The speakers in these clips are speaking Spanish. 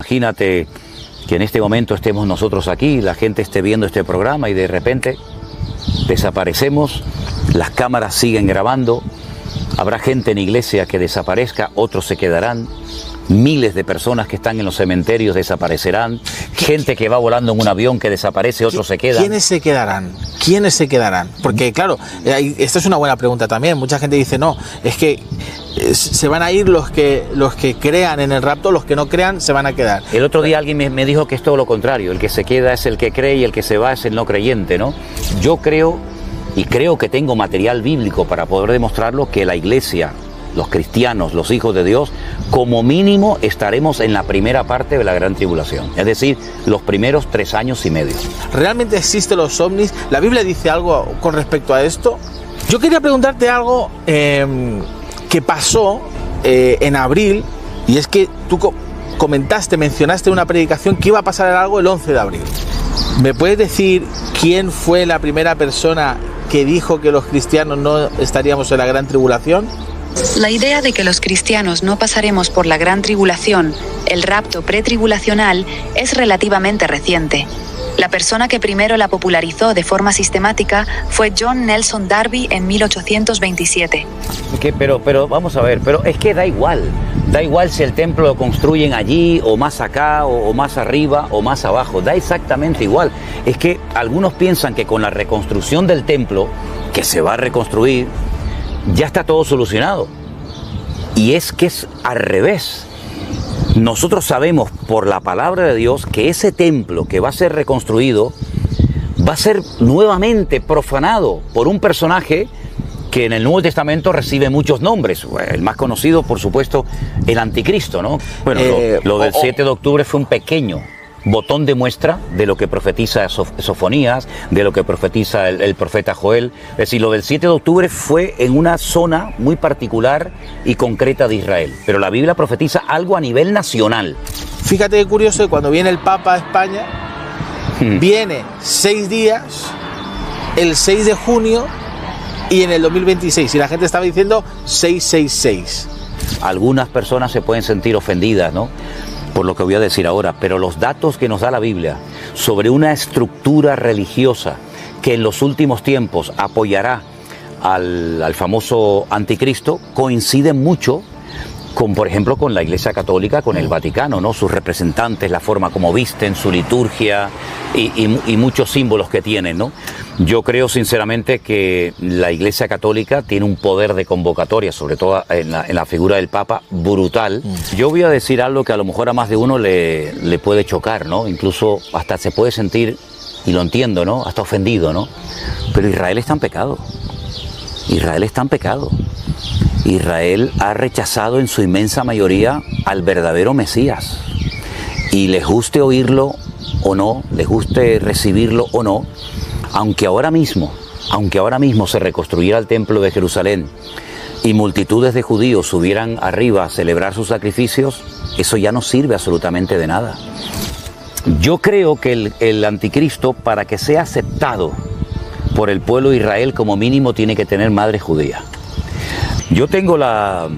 Imagínate que en este momento estemos nosotros aquí, la gente esté viendo este programa y de repente desaparecemos, las cámaras siguen grabando, habrá gente en iglesia que desaparezca, otros se quedarán, miles de personas que están en los cementerios desaparecerán, gente que va volando en un avión que desaparece, otros se quedan. ¿Quiénes se quedarán? ¿Quiénes se quedarán? Porque claro, esta es una buena pregunta también. Mucha gente dice, no, es que se van a ir los que crean en el rapto, los que no crean se van a quedar. El otro día alguien me dijo que es todo lo contrario, el que se queda es el que cree y el que se va es el no creyente, ¿no? Yo creo, y creo que tengo material bíblico para poder demostrarlo, que la iglesia, los cristianos, los hijos de Dios, como mínimo estaremos en la primera parte de la gran tribulación, es decir, los primeros 3 años y medio. ¿Realmente existen los ovnis? ¿La Biblia dice algo con respecto a esto? Yo quería preguntarte algo que pasó en abril, y es que tú mencionaste en una predicación que iba a pasar algo el 11 de abril. ¿Me puedes decir quién fue la primera persona que dijo que los cristianos no estaríamos en la gran tribulación? La idea de que los cristianos no pasaremos por la gran tribulación, el rapto pretribulacional, es relativamente reciente. La persona que primero la popularizó de forma sistemática fue John Nelson Darby en 1827. Pero vamos a ver, pero es que da igual si el templo lo construyen allí o más acá o más arriba o más abajo, da exactamente igual. Es que algunos piensan que con la reconstrucción del templo, que se va a reconstruir, ya está todo solucionado. Y es que es al revés. Nosotros sabemos por la palabra de Dios que ese templo que va a ser reconstruido va a ser nuevamente profanado por un personaje que en el Nuevo Testamento recibe muchos nombres. El más conocido, por supuesto, el Anticristo, ¿no? Bueno, lo del 7 de octubre fue un pequeño botón de muestra de lo que profetiza Sofonías, de lo que profetiza el profeta Joel. Es decir, lo del 7 de octubre fue en una zona muy particular y concreta de Israel. Pero la Biblia profetiza algo a nivel nacional. Fíjate qué curioso, cuando viene el Papa a España, viene 6 días, el 6 de junio y en el 2026. Y la gente estaba diciendo 666. Algunas personas se pueden sentir ofendidas, ¿no?, por lo que voy a decir ahora, pero los datos que nos da la Biblia sobre una estructura religiosa que en los últimos tiempos apoyará al famoso Anticristo coinciden mucho con, por ejemplo, con la Iglesia Católica, con el Vaticano, ¿no? Sus representantes, la forma como visten, su liturgia y muchos símbolos que tienen, ¿no? Yo creo sinceramente que la Iglesia Católica tiene un poder de convocatoria, sobre todo en la figura del Papa, brutal. Yo voy a decir algo que a lo mejor a más de uno le puede chocar, ¿no? Incluso hasta se puede sentir, y lo entiendo, ¿no?, hasta ofendido, ¿no? Pero Israel está en pecado. Israel está en pecado. Israel ha rechazado en su inmensa mayoría al verdadero Mesías. Y les guste oírlo o no, les guste recibirlo o no, aunque ahora mismo se reconstruyera el templo de Jerusalén y multitudes de judíos subieran arriba a celebrar sus sacrificios, eso ya no sirve absolutamente de nada. Yo creo que el Anticristo, para que sea aceptado por el pueblo de Israel, como mínimo tiene que tener madre judía. Yo tengo la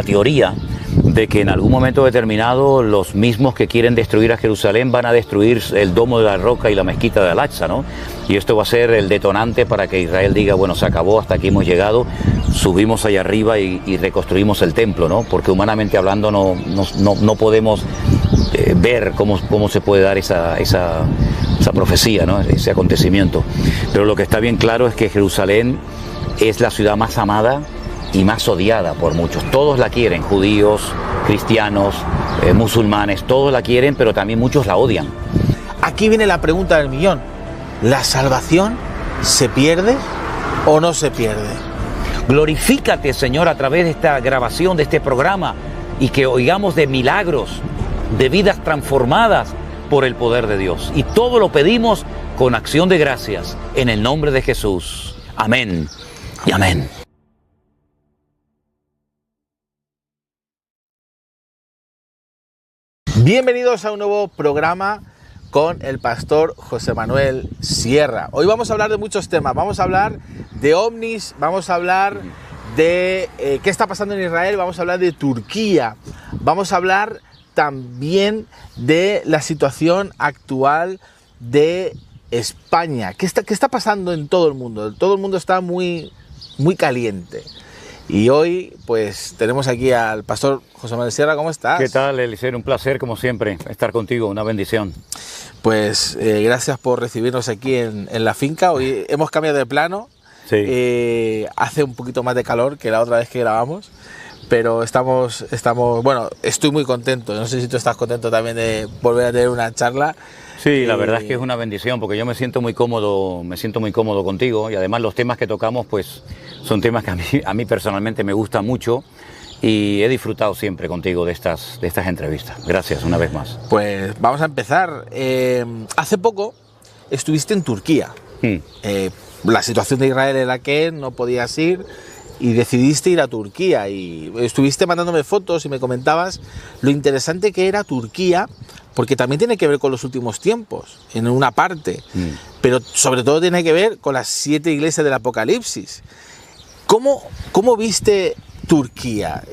teoría de que en algún momento determinado los mismos que quieren destruir a Jerusalén van a destruir el Domo de la Roca y la Mezquita de Al-Aqsa, ¿no? Y esto va a ser el detonante para que Israel diga, bueno, se acabó, hasta aquí hemos llegado, subimos allá arriba y reconstruimos el templo, ¿no? Porque humanamente hablando no podemos ver cómo se puede dar esa profecía, ¿no?, ese acontecimiento. Pero lo que está bien claro es que Jerusalén es la ciudad más amada y más odiada por muchos. Todos la quieren, judíos, cristianos, musulmanes, todos la quieren, pero también muchos la odian. Aquí viene la pregunta del millón. ¿La salvación se pierde o no se pierde? Glorifícate, Señor, a través de esta grabación, de este programa, y que oigamos de milagros, de vidas transformadas por el poder de Dios. Y todo lo pedimos con acción de gracias, en el nombre de Jesús. Amén y amén. Bienvenidos a un nuevo programa con el pastor José Manuel Sierra. Hoy vamos a hablar de muchos temas. Vamos a hablar de ovnis, vamos a hablar de qué está pasando en Israel, vamos a hablar de Turquía, vamos a hablar también de la situación actual de España. ¿Qué está pasando en todo el mundo? Todo el mundo está muy caliente. Y hoy, pues, tenemos aquí al pastor José Manuel Sierra. ¿Cómo estás? ¿Qué tal, Eliseo? Un placer, como siempre, estar contigo. Una bendición. Pues, gracias por recibirnos aquí en la finca. Hoy hemos cambiado de plano. Sí. Hace un poquito más de calor que la otra vez que grabamos. Pero estamos, bueno, estoy muy contento. No sé si tú estás contento también de volver a tener una charla. Sí, la verdad es que es una bendición porque yo me siento muy cómodo contigo y además los temas que tocamos pues son temas que a mí personalmente me gustan mucho y he disfrutado siempre contigo de estas entrevistas. Gracias una vez más. Pues vamos a empezar. Hace poco estuviste en Turquía. La situación de Israel era que no podías ir y decidiste ir a Turquía y estuviste mandándome fotos y me comentabas lo interesante que era Turquía, porque también tiene que ver con los últimos tiempos, en una parte, pero sobre todo tiene que ver con las 7 iglesias del Apocalipsis. ¿Cómo viste Turquía?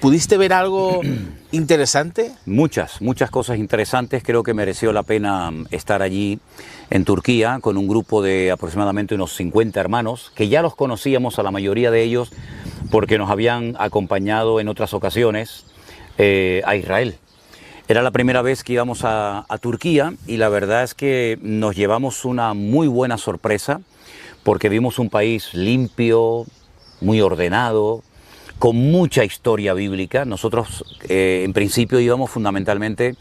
¿Pudiste ver algo interesante? Muchas cosas interesantes. Creo que mereció la pena estar allí en Turquía con un grupo de aproximadamente unos 50 hermanos, que ya los conocíamos a la mayoría de ellos porque nos habían acompañado en otras ocasiones a Israel. Era la primera vez que íbamos a Turquía y la verdad es que nos llevamos una muy buena sorpresa porque vimos un país limpio, muy ordenado, con mucha historia bíblica. Nosotros en principio íbamos fundamentalmente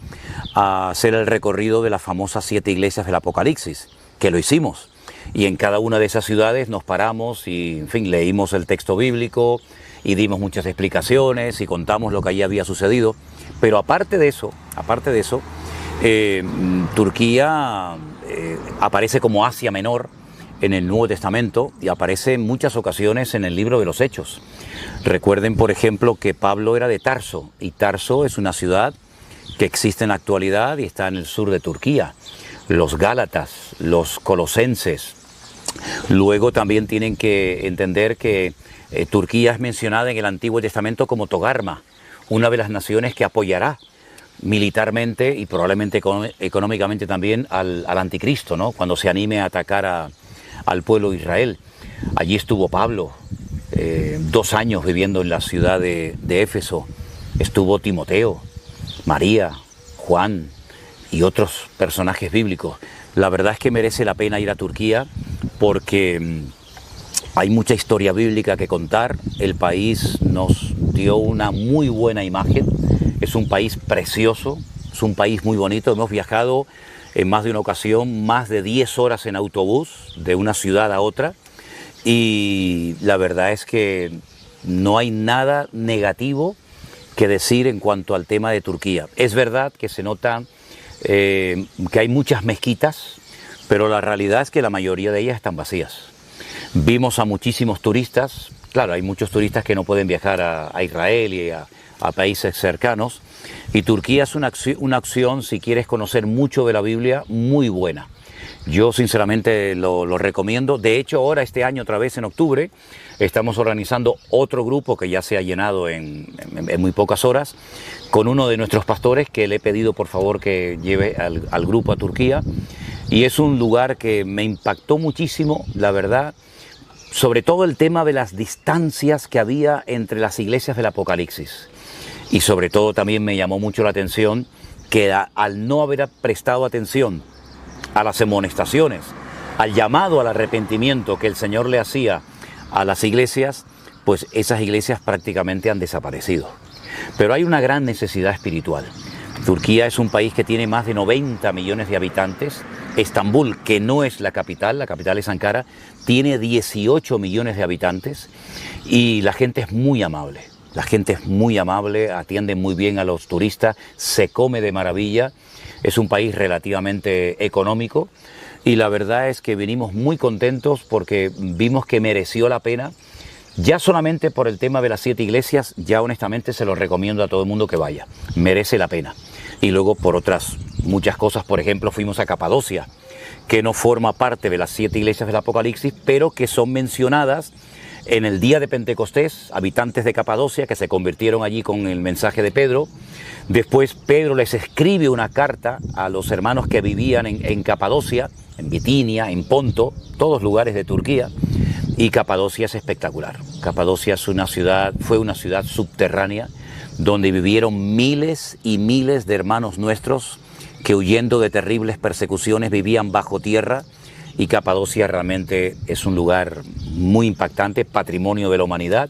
a hacer el recorrido de las famosas 7 iglesias del Apocalipsis, que lo hicimos. Y en cada una de esas ciudades nos paramos y, en fin, leímos el texto bíblico y dimos muchas explicaciones y contamos lo que allí había sucedido. Pero aparte de eso, Turquía aparece como Asia Menor en el Nuevo Testamento y aparece en muchas ocasiones en el libro de los Hechos. Recuerden, por ejemplo, que Pablo era de Tarso y Tarso es una ciudad que existe en la actualidad y está en el sur de Turquía. Los Gálatas, los Colosenses. Luego también tienen que entender que Turquía es mencionada en el Antiguo Testamento como Togarma, una de las naciones que apoyará militarmente y probablemente económicamente también al anticristo, ¿no? Cuando se anime a atacar al pueblo de Israel. Allí estuvo Pablo, 2 años viviendo en la ciudad de Éfeso. Estuvo Timoteo, María, Juan y otros personajes bíblicos. La verdad es que merece la pena ir a Turquía porque hay mucha historia bíblica que contar. El país nos dio una muy buena imagen. Es un país precioso, es un país muy bonito. Hemos viajado en más de una ocasión, más de 10 horas en autobús de una ciudad a otra. Y la verdad es que no hay nada negativo que decir en cuanto al tema de Turquía. Es verdad que se nota que hay muchas mezquitas, pero la realidad es que la mayoría de ellas están vacías. Vimos a muchísimos turistas. Claro, hay muchos turistas que no pueden viajar a Israel y a países cercanos. Y Turquía es una opción, si quieres conocer mucho de la Biblia, muy buena. Yo sinceramente lo recomiendo. De hecho, ahora este año, otra vez en octubre, estamos organizando otro grupo que ya se ha llenado en muy pocas horas, con uno de nuestros pastores que le he pedido por favor que lleve al grupo a Turquía. Y es un lugar que me impactó muchísimo, la verdad, sobre todo el tema de las distancias que había entre las iglesias del Apocalipsis. Y sobre todo también me llamó mucho la atención que al no haber prestado atención a las amonestaciones, al llamado al arrepentimiento que el Señor le hacía a las iglesias, pues esas iglesias prácticamente han desaparecido. Pero hay una gran necesidad espiritual. Turquía es un país que tiene más de 90 millones de habitantes. Estambul, que no es la capital es Ankara, tiene 18 millones de habitantes y la gente es muy amable. La gente es muy amable, atiende muy bien a los turistas, se come de maravilla. Es un país relativamente económico y la verdad es que venimos muy contentos porque vimos que mereció la pena. Ya solamente por el tema de las 7 iglesias, ya honestamente se lo recomiendo a todo el mundo que vaya. Merece la pena. Y luego por otras muchas cosas, por ejemplo, fuimos a Capadocia, que no forma parte de las 7 iglesias del Apocalipsis, pero que son mencionadas En el día de Pentecostés, habitantes de Capadocia que se convirtieron allí con el mensaje de Pedro. Después Pedro les escribe una carta a los hermanos que vivían en Capadocia, en Bitinia, en Ponto, todos lugares de Turquía. Y Capadocia es espectacular. Capadocia es fue una ciudad subterránea donde vivieron miles y miles de hermanos nuestros que, huyendo de terribles persecuciones, vivían bajo tierra. Y Capadocia realmente es un lugar muy impactante, patrimonio de la humanidad.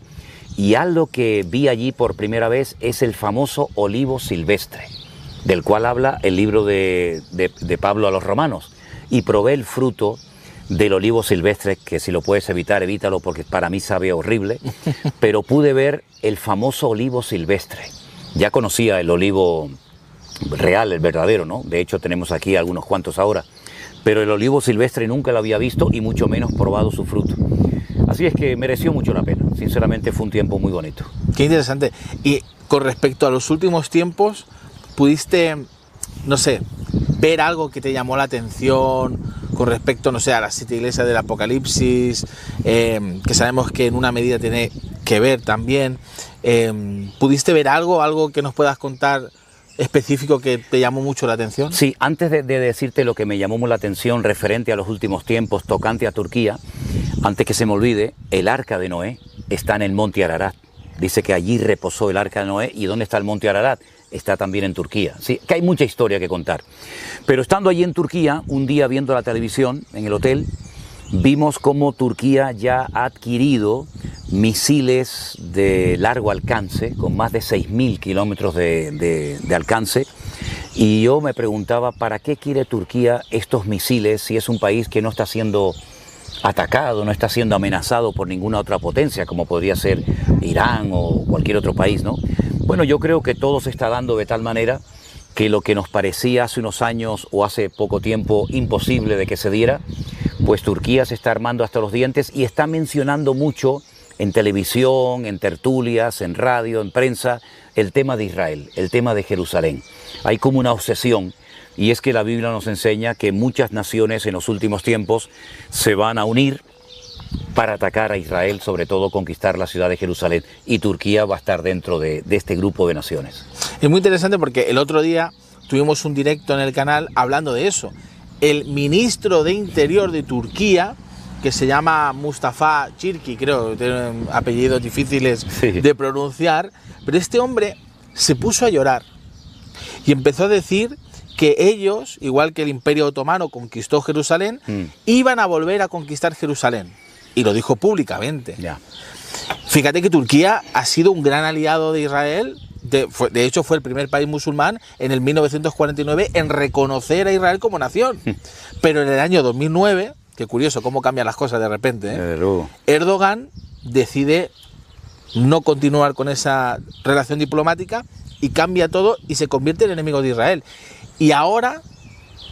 Y algo que vi allí por primera vez es el famoso olivo silvestre, del cual habla el libro de Pablo a los romanos. Y probé el fruto del olivo silvestre, que si lo puedes evitar, evítalo, porque para mí sabe horrible, pero pude ver el famoso olivo silvestre. Ya conocía el olivo real, el verdadero, ¿no? De hecho tenemos aquí algunos cuantos ahora, pero el olivo silvestre nunca lo había visto y mucho menos probado su fruto. Así es que mereció mucho la pena, sinceramente fue un tiempo muy bonito. Qué interesante. Y con respecto a los últimos tiempos, ¿pudiste, no sé, ver algo que te llamó la atención con respecto, no sé, a las 7 iglesias del Apocalipsis, que sabemos que en una medida tiene que ver también? ¿Pudiste ver algo que nos puedas contar específico que te llamó mucho la atención? Sí, antes de decirte lo que me llamó la atención referente a los últimos tiempos, tocante a Turquía, antes que se me olvide, el arca de Noé está en el monte Ararat. Dice que allí reposó el arca de Noé. ¿Y dónde está el monte Ararat? Está también en Turquía. Sí, que hay mucha historia que contar. Pero estando allí en Turquía, un día viendo la televisión en el hotel, vimos cómo Turquía ya ha adquirido misiles de largo alcance, con más de 6.000 kilómetros de alcance. Y yo me preguntaba, ¿para qué quiere Turquía estos misiles si es un país que no está siendo atacado, no está siendo amenazado por ninguna otra potencia, como podría ser Irán o cualquier otro país, ¿no? Bueno, yo creo que todo se está dando de tal manera que lo que nos parecía hace unos años o hace poco tiempo imposible de que se diera, pues Turquía se está armando hasta los dientes y está mencionando mucho en televisión, en tertulias, en radio, en prensa, el tema de Israel, el tema de Jerusalén. Hay como una obsesión. Y es que la Biblia nos enseña que muchas naciones en los últimos tiempos se van a unir para atacar a Israel, sobre todo conquistar la ciudad de Jerusalén. Y Turquía va a estar dentro de este grupo de naciones. Es muy interesante porque el otro día tuvimos un directo en el canal hablando de eso. El ministro de Interior de Turquía, que se llama Mustafa Çirki, creo, tiene apellidos difíciles de pronunciar, pero este hombre se puso a llorar y empezó a decir que ellos, igual que el Imperio Otomano conquistó Jerusalén, iban a volver a conquistar Jerusalén. Y lo dijo públicamente. Ya. Fíjate que Turquía ha sido un gran aliado de Israel. De hecho, fue el primer país musulmán en el 1949 en reconocer a Israel como nación. Pero en el año 2009, qué curioso cómo cambian las cosas de repente, Erdogan decide no continuar con esa relación diplomática y cambia todo y se convierte en enemigo de Israel. Y ahora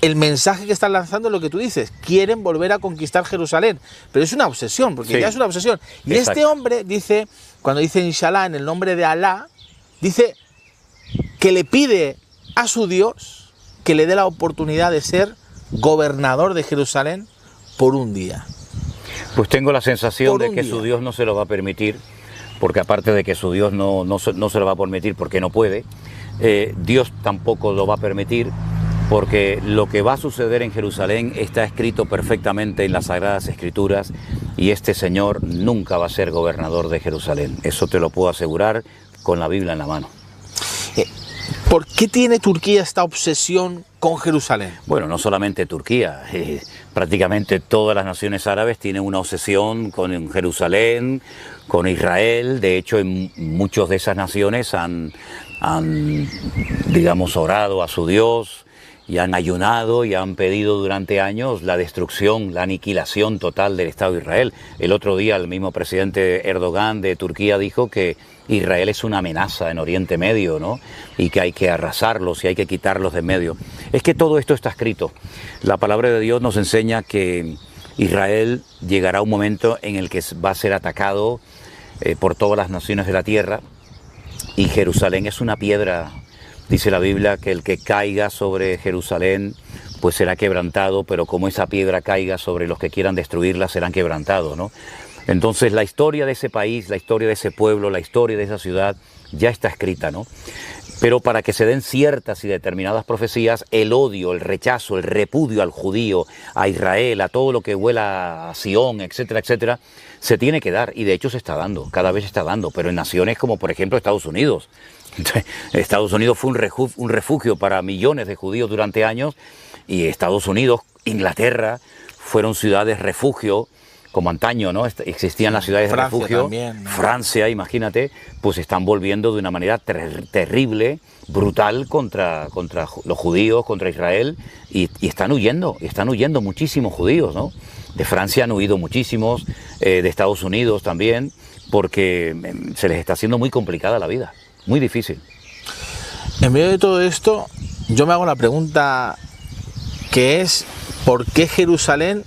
el mensaje que están lanzando es lo que tú dices, quieren volver a conquistar Jerusalén, pero es una obsesión, porque ya es una obsesión. Y este hombre dice, cuando dice Inshallah en el nombre de Alá, dice que le pide a su Dios que le dé la oportunidad de ser gobernador de Jerusalén por un día. Pues tengo la sensación de que su Dios no se lo va a permitir, porque aparte de que su Dios no se lo va a permitir porque no puede, Dios tampoco lo va a permitir, porque lo que va a suceder en Jerusalén está escrito perfectamente en las Sagradas Escrituras y este señor nunca va a ser gobernador de Jerusalén. Eso te lo puedo asegurar con la Biblia en la mano. ¿Por qué tiene Turquía esta obsesión con Jerusalén? Bueno, no solamente Turquía, prácticamente todas las naciones árabes tienen una obsesión con Jerusalén, con Israel. De hecho, en muchas de esas naciones han digamos, orado a su Dios y han ayunado y han pedido durante años la destrucción, la aniquilación total del Estado de Israel. El otro día el mismo presidente Erdogan de Turquía dijo que Israel es una amenaza en Oriente Medio, ¿no? Y que hay que arrasarlos y hay que quitarlos de en medio. Es que todo esto está escrito. La palabra de Dios nos enseña que Israel llegará a un momento en el que va a ser atacado por todas las naciones de la tierra, y Jerusalén es una piedra. Dice la Biblia que el que caiga sobre Jerusalén pues será quebrantado, pero como esa piedra caiga sobre los que quieran destruirla serán quebrantados, ¿no? Entonces la historia de ese país, la historia de ese pueblo, la historia de esa ciudad ya está escrita, ¿no? Pero para que se den ciertas y determinadas profecías, el odio, el rechazo, el repudio al judío, a Israel, a todo lo que huela a Sion, etcétera, etcétera, se tiene que dar, y de hecho se está dando, cada vez se está dando, pero en naciones como por ejemplo Estados Unidos. Estados Unidos fue un refugio para millones de judíos durante años, y Estados Unidos, Inglaterra, fueron ciudades refugio, como antaño, ¿no? Existían las ciudades Francia de refugio. también, ¿no? Francia, imagínate, pues están volviendo de una manera terrible, brutal contra los judíos, contra Israel, y están huyendo muchísimos judíos, ¿no? De Francia han huido muchísimos, de Estados Unidos también, porque se les está haciendo muy complicada la vida, muy difícil. En medio de todo esto, yo me hago la pregunta que es, ¿por qué Jerusalén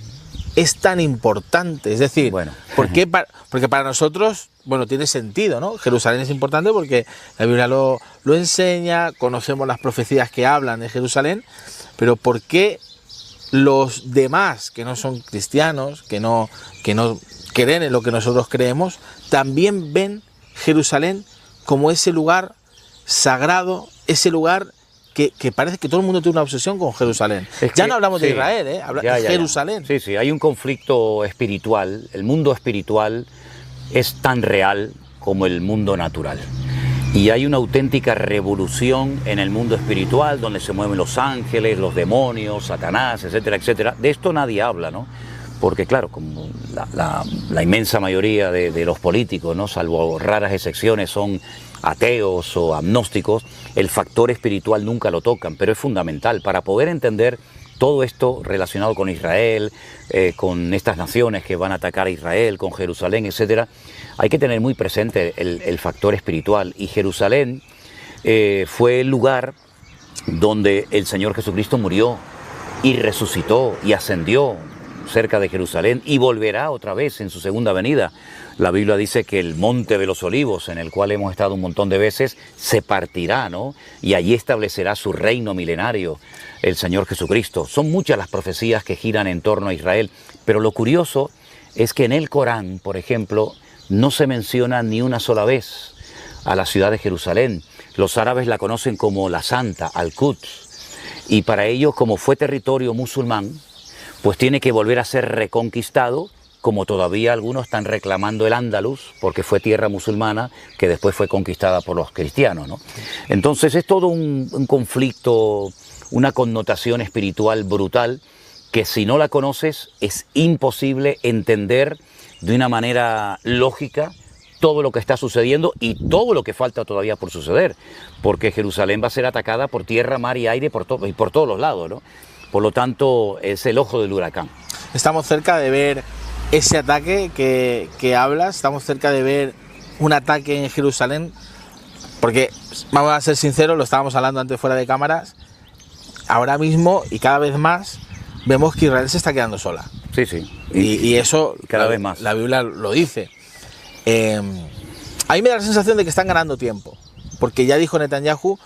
es tan importante? Es decir, Bueno. porque para nosotros, bueno, tiene sentido, ¿no? Jerusalén es importante porque la Biblia lo enseña, conocemos las profecías que hablan de Jerusalén, pero ¿por qué los demás que no son cristianos, que no creen en lo que nosotros creemos, también ven Jerusalén como ese lugar sagrado, ese lugar que parece que todo el mundo tiene una obsesión con Jerusalén? Ya no hablamos de Israel, Ya. Jerusalén. Sí, hay un conflicto espiritual. El mundo espiritual es tan real como el mundo natural. Y hay una auténtica revolución en el mundo espiritual, donde se mueven los ángeles, los demonios, Satanás, etcétera, etcétera. De esto nadie habla, ¿no? Porque claro, como la inmensa mayoría de los políticos, ¿no?, salvo raras excepciones, son ateos o agnósticos, el factor espiritual nunca lo tocan, pero es fundamental para poder entender todo esto relacionado con Israel, con estas naciones que van a atacar a Israel, con Jerusalén, etcétera. Hay que tener muy presente el factor espiritual, y Jerusalén fue el lugar donde el Señor Jesucristo murió y resucitó y ascendió, cerca de Jerusalén, y volverá otra vez en su segunda venida. La Biblia dice que el monte de los olivos, en el cual hemos estado un montón de veces, se partirá, ¿no? Y allí establecerá su reino milenario, el Señor Jesucristo. Son muchas las profecías que giran en torno a Israel, pero lo curioso es que en el Corán, por ejemplo, no se menciona ni una sola vez a la ciudad de Jerusalén. Los árabes la conocen como la Santa, Al-Quds, y para ellos, como fue territorio musulmán, pues tiene que volver a ser reconquistado, como todavía algunos están reclamando el Andalus, porque fue tierra musulmana que después fue conquistada por los cristianos, ¿no? Entonces es todo un conflicto, una connotación espiritual brutal, que si no la conoces es imposible entender de una manera lógica todo lo que está sucediendo y todo lo que falta todavía por suceder, porque Jerusalén va a ser atacada por tierra, mar y aire por todos los lados, ¿no? Por lo tanto, es el ojo del huracán. Estamos cerca de ver ese ataque que hablas, estamos cerca de ver un ataque en Jerusalén, porque, vamos a ser sinceros, lo estábamos hablando antes fuera de cámaras, ahora mismo y cada vez más vemos que Israel se está quedando sola. Sí, sí. Y eso cada vez más. La Biblia lo dice. A mí me da la sensación de que están ganando tiempo, porque ya dijo Netanyahu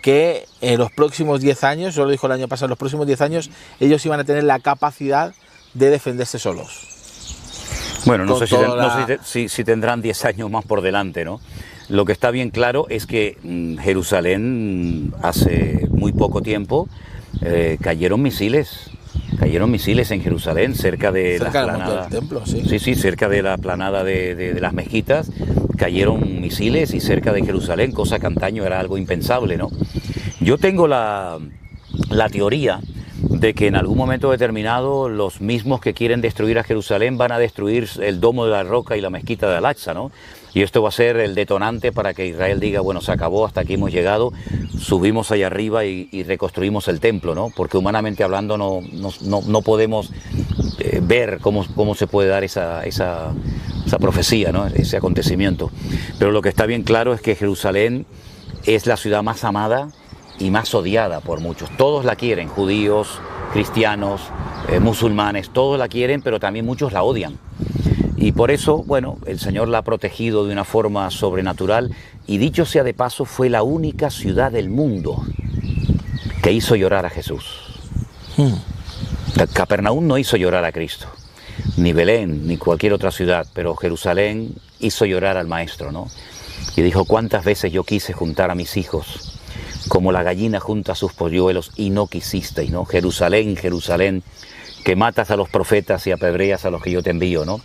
que en los próximos 10 años, yo lo dijo el año pasado, en los próximos 10 años ellos iban a tener la capacidad de defenderse solos. Bueno, no sé si tendrán 10 años más por delante, ¿no? Lo que está bien claro es que Jerusalén, hace muy poco tiempo, cayeron misiles en Jerusalén, cerca de la planada del templo, sí. Sí, cerca de la planada de las mezquitas, cayeron misiles, y cerca de Jerusalén, cosa que antaño era algo impensable, ¿no? Yo tengo la teoría de que en algún momento determinado los mismos que quieren destruir a Jerusalén van a destruir el Domo de la Roca y la mezquita de Al-Aqsa, ¿no? Y esto va a ser el detonante para que Israel diga, bueno, se acabó, hasta aquí hemos llegado, subimos allá arriba y reconstruimos el templo, ¿no? Porque humanamente hablando no podemos ver cómo se puede dar esa profecía, ¿no? Ese acontecimiento. Pero lo que está bien claro es que Jerusalén es la ciudad más amada y más odiada por muchos. Todos la quieren, judíos, cristianos, musulmanes, todos la quieren, pero también muchos la odian. Y por eso, bueno, el Señor la ha protegido de una forma sobrenatural, y dicho sea de paso, fue la única ciudad del mundo que hizo llorar a Jesús. Capernaum no hizo llorar a Cristo. ni Belén, ni cualquier otra ciudad, pero Jerusalén hizo llorar al maestro, ¿no? Y dijo, cuántas veces yo quise juntar a mis hijos, como la gallina junta sus polluelos, y no quisisteis, ¿no? Jerusalén, Jerusalén, que matas a los profetas y apedreas a los que yo te envío, ¿no?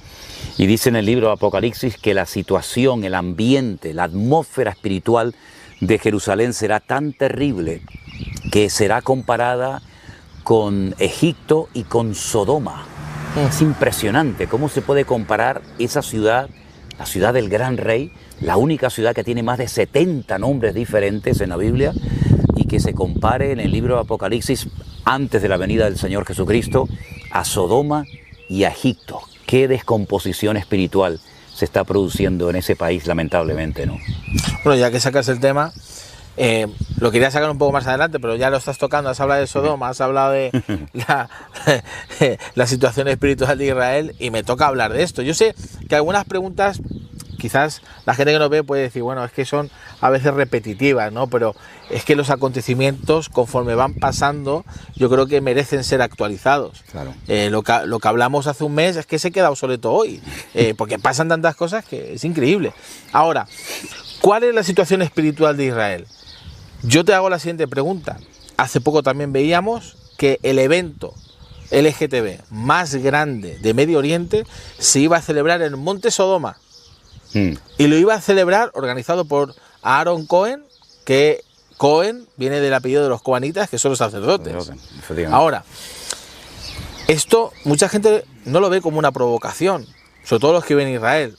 Y dice en el libro de Apocalipsis que la situación, el ambiente, la atmósfera espiritual de Jerusalén será tan terrible que será comparada con Egipto y con Sodoma. Es impresionante cómo se puede comparar esa ciudad, la ciudad del gran rey, la única ciudad que tiene más de 70 nombres diferentes en la Biblia, y que se compare en el libro de Apocalipsis, antes de la venida del Señor Jesucristo, a Sodoma y a Egipto. Qué descomposición espiritual se está produciendo en ese país, lamentablemente, ¿no? Bueno, ya que sacas el tema, lo quería sacar un poco más adelante, pero ya lo estás tocando. Has hablado de Sodoma, has hablado de la situación espiritual de Israel, y me toca hablar de esto. Yo sé que algunas preguntas, quizás la gente que nos ve puede decir, bueno, es que son a veces repetitivas, ¿no? Pero es que los acontecimientos, conforme van pasando, yo creo que merecen ser actualizados. Claro. Lo que hablamos hace un mes es que se queda obsoleto hoy, porque pasan tantas cosas que es increíble. Ahora, ¿cuál es la situación espiritual de Israel? Yo te hago la siguiente pregunta. Hace poco también veíamos que el evento LGTB más grande de Medio Oriente se iba a celebrar en Monte Sodoma. Y lo iba a celebrar organizado por Aaron Cohen, que Cohen viene del apellido de los coanitas, que son los sacerdotes. Ahora, esto mucha gente no lo ve como una provocación, sobre todo los que viven en Israel.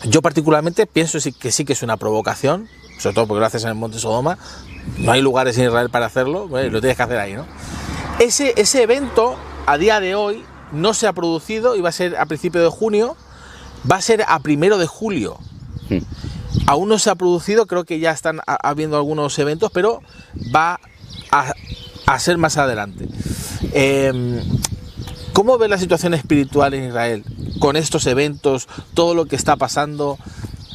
Yo particularmente pienso que sí que es una provocación, sobre todo porque lo haces en el Monte Sodoma. No hay lugares en Israel para hacerlo, lo tienes que hacer ahí, ¿no? Ese evento a día de hoy no se ha producido, iba a ser a principios de junio, va a ser a 1 de julio. Aún no se ha producido, creo que ya están habiendo algunos eventos, pero va a ser más adelante. ¿Cómo ves la situación espiritual en Israel con estos eventos, todo lo que está pasando?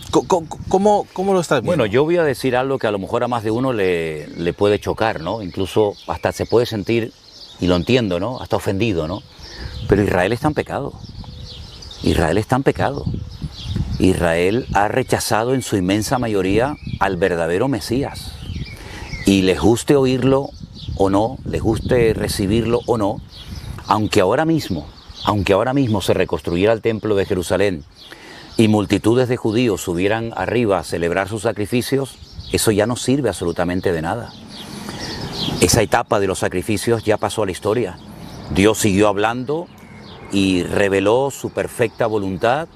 ¿Cómo lo estás viendo? Bueno, yo voy a decir algo que a lo mejor a más de uno le puede chocar, ¿no? Incluso hasta se puede sentir, y lo entiendo, ¿no? Hasta ofendido, ¿no? Pero Israel está en pecado. Israel está en pecado. Israel ha rechazado en su inmensa mayoría al verdadero Mesías. Y les guste oírlo o no, les guste recibirlo o no, aunque ahora mismo se reconstruyera el templo de Jerusalén y multitudes de judíos subieran arriba a celebrar sus sacrificios, eso ya no sirve absolutamente de nada. Esa etapa de los sacrificios ya pasó a la historia. Dios siguió hablando y reveló su perfecta voluntad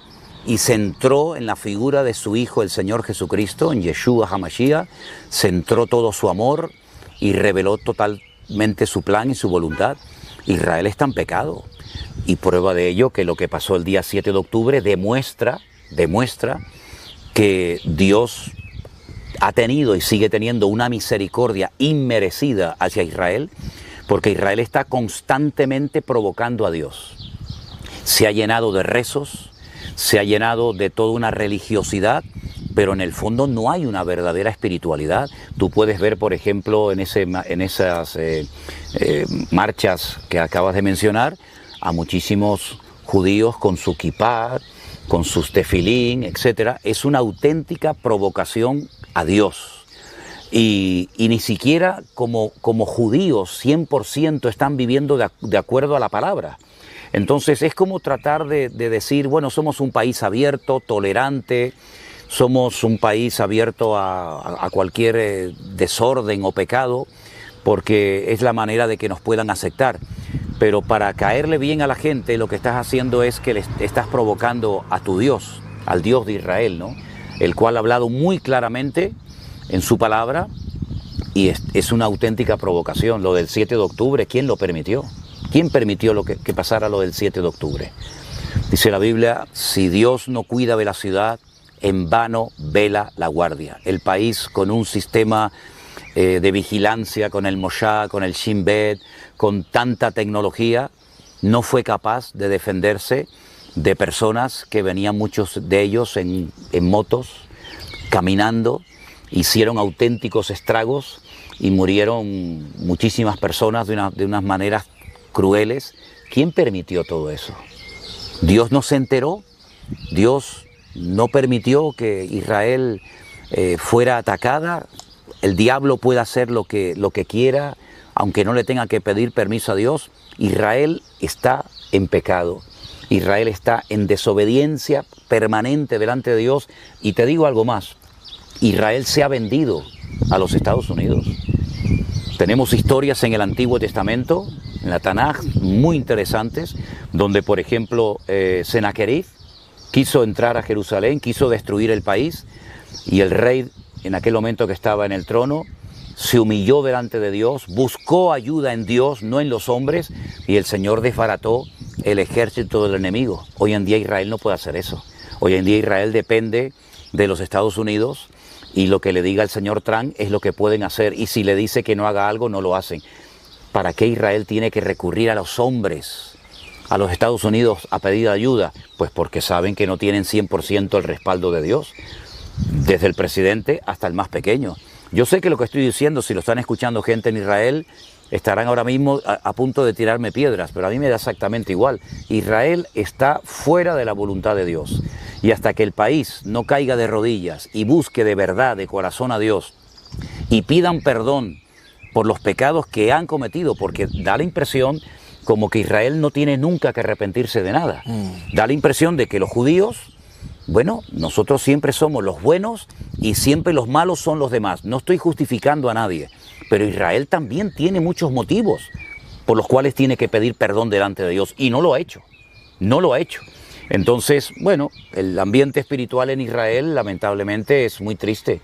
y centró en la figura de su Hijo, el Señor Jesucristo, en Yeshua HaMashiach, centró todo su amor y reveló totalmente su plan y su voluntad. Israel está en pecado, y prueba de ello que lo que pasó el día 7 de octubre demuestra que Dios ha tenido y sigue teniendo una misericordia inmerecida hacia Israel, porque Israel está constantemente provocando a Dios. Se ha llenado de rezos, se ha llenado de toda una religiosidad, pero en el fondo no hay una verdadera espiritualidad. Tú puedes ver, por ejemplo, en esas marchas que acabas de mencionar, a muchísimos judíos con su kipá, con sus tefilín, etc. Es una auténtica provocación a Dios. Y ni siquiera como judíos 100% están viviendo de acuerdo a la palabra. Entonces es como tratar de decir, bueno, somos un país abierto, tolerante, somos un país abierto a cualquier desorden o pecado, porque es la manera de que nos puedan aceptar. Pero para caerle bien a la gente, lo que estás haciendo es que le estás provocando a tu Dios, al Dios de Israel, ¿no? El cual ha hablado muy claramente en su palabra, y es una auténtica provocación. Lo del 7 de octubre, ¿quién lo permitió? ¿Quién permitió que pasara lo del 7 de octubre? Dice la Biblia, si Dios no cuida de la ciudad, en vano vela la guardia. El país con un sistema de vigilancia, con el Mossad, con el Shin Bet, con tanta tecnología, no fue capaz de defenderse de personas que venían, muchos de ellos en motos, caminando, hicieron auténticos estragos y murieron muchísimas personas de unas maneras crueles. ¿Quién permitió todo eso? Dios no se enteró, Dios no permitió que Israel fuera atacada. El diablo puede hacer lo que quiera, aunque no le tenga que pedir permiso a Dios. Israel está en pecado. Israel está en desobediencia permanente delante de Dios. Y te digo algo más, Israel se ha vendido a los Estados Unidos. Tenemos historias en el Antiguo Testamento, en la Tanaj, muy interesantes, donde por ejemplo Sennacherib quiso entrar a Jerusalén, quiso destruir el país, y el rey en aquel momento que estaba en el trono se humilló delante de Dios, buscó ayuda en Dios, no en los hombres, y el Señor desbarató el ejército del enemigo. Hoy en día Israel no puede hacer eso. Hoy en día Israel depende de los Estados Unidos, y lo que le diga el señor Trump es lo que pueden hacer, y si le dice que no haga algo, no lo hacen. ¿Para qué Israel tiene que recurrir a los hombres, a los Estados Unidos, a pedir ayuda? Pues porque saben que no tienen 100% el respaldo de Dios, desde el presidente hasta el más pequeño. Yo sé que lo que estoy diciendo, si lo están escuchando gente en Israel, estarán ahora mismo a punto de tirarme piedras, pero a mí me da exactamente igual. Israel está fuera de la voluntad de Dios, y hasta que el país no caiga de rodillas y busque de verdad, de corazón a Dios, y pidan perdón por los pecados que han cometido, porque da la impresión como que Israel no tiene nunca que arrepentirse de nada. Da la impresión de que los judíos, bueno, nosotros siempre somos los buenos y siempre los malos son los demás. No estoy justificando a nadie, pero Israel también tiene muchos motivos por los cuales tiene que pedir perdón delante de Dios, y no lo ha hecho, no lo ha hecho. Entonces, bueno, el ambiente espiritual en Israel lamentablemente es muy triste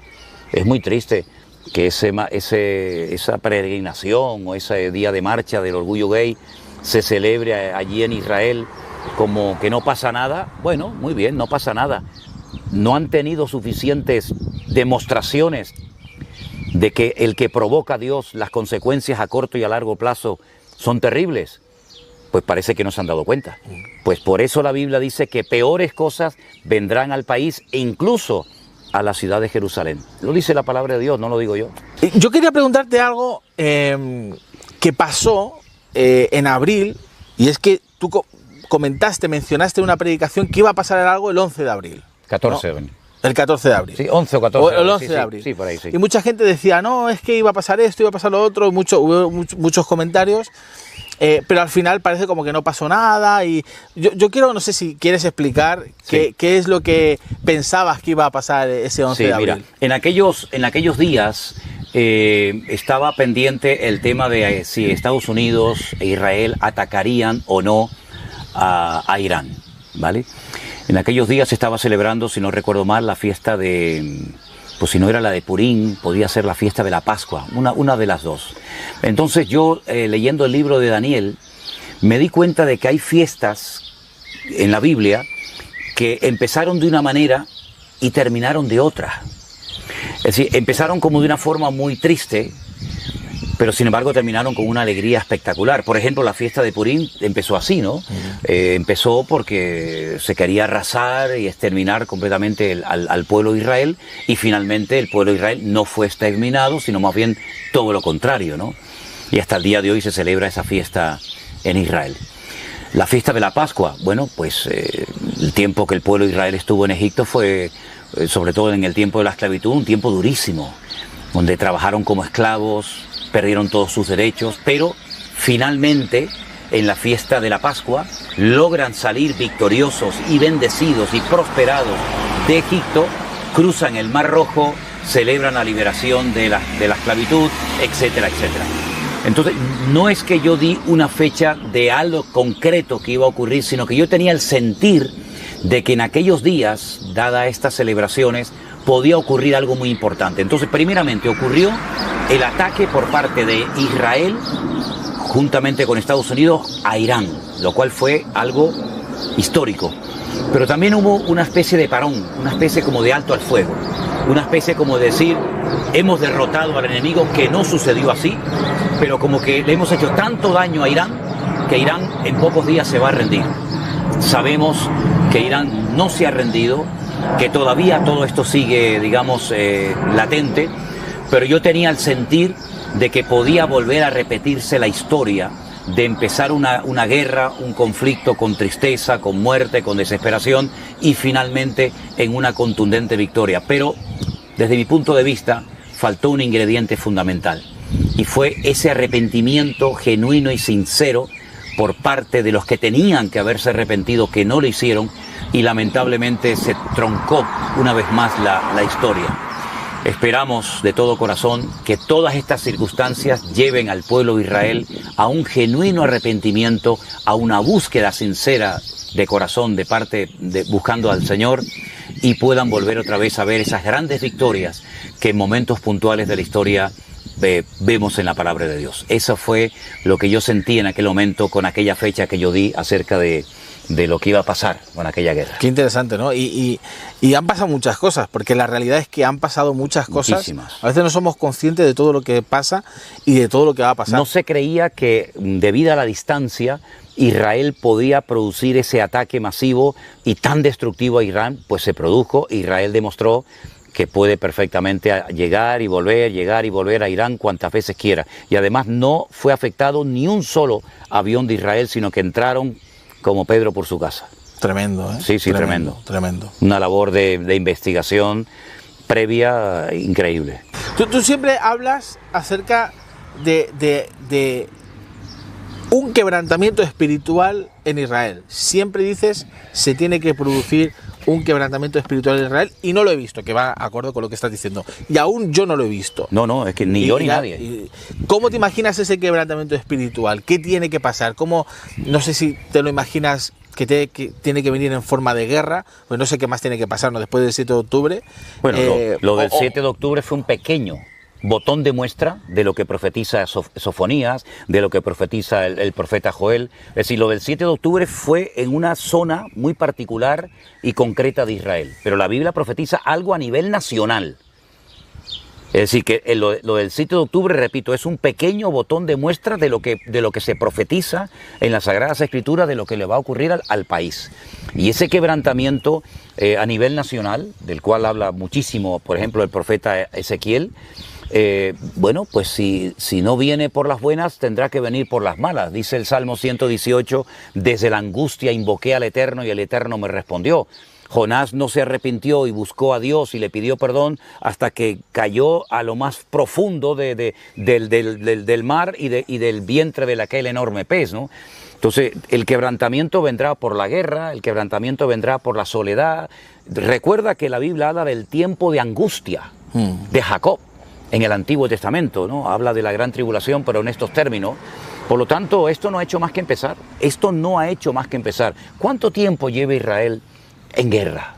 que esa peregrinación o ese día de marcha del orgullo gay se celebre allí en Israel como que no pasa nada. Bueno, muy bien, no pasa nada. No han tenido suficientes demostraciones de que el que provoca a Dios, las consecuencias a corto y a largo plazo son terribles. Pues parece que no se han dado cuenta. Pues por eso la Biblia dice que peores cosas vendrán al país e incluso a la ciudad de Jerusalén. Lo dice la palabra de Dios, no lo digo yo. Yo quería preguntarte algo que pasó en abril, y es que tú mencionaste en una predicación que iba a pasar algo el 11 de abril. 14, ¿no? El 14 de abril. Sí, 11 o 14. O el 11 de abril. Sí, por ahí, sí. Y mucha gente decía, no, es que iba a pasar esto, iba a pasar lo otro, hubo muchos comentarios. Pero al final parece como que no pasó nada, y yo quiero, no sé si quieres explicar qué es lo que pensabas que iba a pasar ese 11 de abril. Mira, en aquellos días estaba pendiente el tema de si Estados Unidos e Israel atacarían o no a Irán, ¿vale? En aquellos días se estaba celebrando, si no recuerdo mal, la fiesta de... Pues si no era la de Purim, podía ser la fiesta de la Pascua, una de las dos. Entonces yo, leyendo el libro de Daniel, me di cuenta de que hay fiestas en la Biblia que empezaron de una manera y terminaron de otra. Es decir, empezaron como de una forma muy triste, pero sin embargo terminaron con una alegría espectacular. Por ejemplo, la fiesta de Purim empezó así, ¿no? Empezó porque se quería arrasar y exterminar completamente al pueblo de Israel, y finalmente el pueblo de Israel no fue exterminado, sino más bien todo lo contrario, ¿no? Y hasta el día de hoy se celebra esa fiesta en Israel. La fiesta de la Pascua, bueno, pues el tiempo que el pueblo de Israel estuvo en Egipto fue, sobre todo en el tiempo de la esclavitud, un tiempo durísimo, donde trabajaron como esclavos, perdieron todos sus derechos, pero finalmente en la fiesta de la Pascua logran salir victoriosos y bendecidos y prosperados de Egipto, cruzan el Mar Rojo, celebran la liberación de la esclavitud, etcétera, etcétera. Entonces, no es que yo di una fecha de algo concreto que iba a ocurrir, sino que yo tenía el sentir de que en aquellos días, dadas estas celebraciones, podía ocurrir algo muy importante. Entonces, primeramente ocurrió el ataque por parte de Israel, juntamente con Estados Unidos, a Irán, lo cual fue algo histórico. Pero también hubo una especie de parón, una especie como de alto al fuego, una especie como de decir, hemos derrotado al enemigo, que no sucedió así, pero como que le hemos hecho tanto daño a Irán, que Irán en pocos días se va a rendir. Sabemos que Irán no se ha rendido, que todavía todo esto sigue, digamos, latente, pero yo tenía el sentir de que podía volver a repetirse la historia de empezar una guerra, un conflicto con tristeza, con muerte, con desesperación y finalmente en una contundente victoria. Pero desde mi punto de vista faltó un ingrediente fundamental y fue ese arrepentimiento genuino y sincero por parte de los que tenían que haberse arrepentido, que no lo hicieron, y lamentablemente se troncó una vez más la historia. Esperamos de todo corazón que todas estas circunstancias lleven al pueblo de Israel a un genuino arrepentimiento, a una búsqueda sincera de corazón buscando al Señor, y puedan volver otra vez a ver esas grandes victorias que en momentos puntuales de la historia vemos en la palabra de Dios. Eso fue lo que yo sentí en aquel momento con aquella fecha que yo di acerca de lo que iba a pasar con aquella guerra. Qué interesante, ¿no? Y han pasado muchas cosas, porque la realidad es que han pasado muchas cosas. Muchísimas. A veces no somos conscientes de todo lo que pasa y de todo lo que va a pasar. No se creía que, debido a la distancia, Israel podía producir ese ataque masivo y tan destructivo a Irán. Pues se produjo. Israel demostró que puede perfectamente llegar y volver a Irán cuantas veces quiera. Y además no fue afectado ni un solo avión de Israel, sino que entraron como Pedro por su casa. Tremendo, ¿eh? Sí, tremendo. Tremendo. Una labor de investigación previa increíble. Tú siempre hablas acerca de un quebrantamiento espiritual en Israel. Siempre dices, se tiene que producir un quebrantamiento espiritual en Israel, y no lo he visto, que va de acuerdo con lo que estás diciendo. Y aún yo no lo he visto. No, es que ni yo ni nadie. ¿Cómo te imaginas ese quebrantamiento espiritual? ¿Qué tiene que pasar? ¿Cómo, no sé si te lo imaginas que tiene que venir en forma de guerra? Pues no sé qué más tiene que pasar, ¿no? Después del 7 de octubre. Bueno, lo del 7 de octubre fue un pequeño botón de muestra de lo que profetiza Sofonías, de lo que profetiza el profeta Joel. Es decir, lo del 7 de octubre fue en una zona muy particular y concreta de Israel, pero la Biblia profetiza algo a nivel nacional. Es decir, que lo del 7 de octubre, repito, es un pequeño botón de muestra de lo que se profetiza en las Sagradas Escrituras, de lo que le va a ocurrir al país. Y ese quebrantamiento a nivel nacional, del cual habla muchísimo, por ejemplo, el profeta Ezequiel, bueno, pues si no viene por las buenas, tendrá que venir por las malas. Dice el Salmo 118, desde la angustia invoqué al Eterno y el Eterno me respondió. Jonás no se arrepintió y buscó a Dios y le pidió perdón hasta que cayó a lo más profundo del mar y del vientre de aquel enorme pez, ¿no? Entonces, el quebrantamiento vendrá por la guerra, el quebrantamiento vendrá por la soledad. Recuerda que la Biblia habla del tiempo de angustia de Jacob en el Antiguo Testamento, ¿no? Habla de la gran tribulación, pero en estos términos. Por lo tanto, esto no ha hecho más que empezar. Esto no ha hecho más que empezar. ¿Cuánto tiempo lleva Israel en guerra?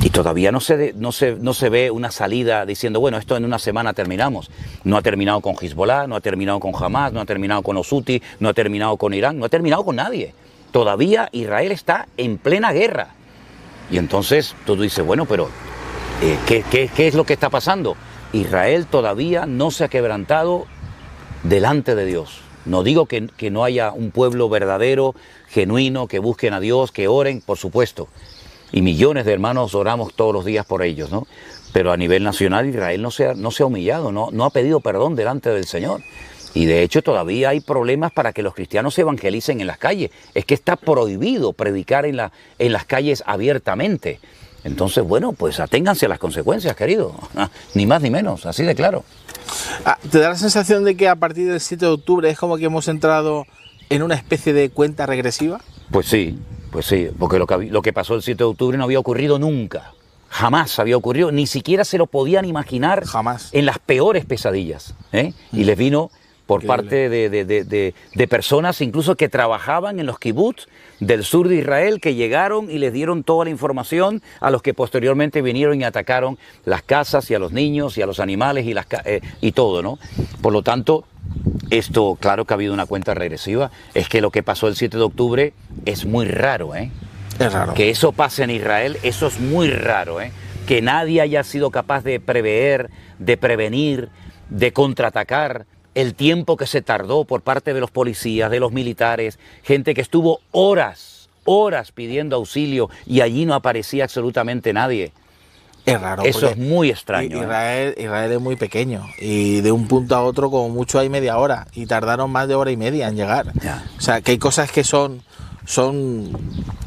Y todavía no se ve una salida diciendo, bueno, esto en una semana terminamos. No ha terminado con Hezbollah, no ha terminado con Hamas, no ha terminado con los Houthi, no ha terminado con Irán, no ha terminado con nadie. Todavía Israel está en plena guerra. Y entonces tú dices, bueno, pero ¿qué es lo que está pasando? Israel todavía no se ha quebrantado delante de Dios. No digo que no haya un pueblo verdadero, genuino, que busquen a Dios, que oren, por supuesto. Y millones de hermanos oramos todos los días por ellos, ¿no? Pero a nivel nacional Israel no se ha humillado, no ha pedido perdón delante del Señor. Y de hecho todavía hay problemas para que los cristianos se evangelicen en las calles. Es que está prohibido predicar en las calles abiertamente. Entonces, bueno, pues aténganse a las consecuencias, querido. Ni más ni menos, así de claro. ¿Te da la sensación de que a partir del 7 de octubre es como que hemos entrado en una especie de cuenta regresiva? Pues sí, porque lo que pasó el 7 de octubre no había ocurrido nunca. Jamás había ocurrido, ni siquiera se lo podían imaginar. Jamás. En las peores pesadillas. Y les vino por parte de personas incluso que trabajaban en los kibutz del sur de Israel, que llegaron y les dieron toda la información, a los que posteriormente vinieron y atacaron las casas y a los niños y a los animales y todo, ¿no? Por lo tanto, esto, claro que ha habido una cuenta regresiva. Es que lo que pasó el 7 de octubre es muy raro, ¿eh? Es raro. Que eso pase en Israel, eso es muy raro, ¿eh? Que nadie haya sido capaz de prever, de prevenir, de contraatacar. El tiempo que se tardó por parte de los policías, de los militares, gente que estuvo horas pidiendo auxilio y allí no aparecía absolutamente nadie. Es raro. Eso es muy extraño. Israel es muy pequeño y de un punto a otro como mucho hay media hora y tardaron más de hora y media en llegar. Ya. O sea, que hay cosas que son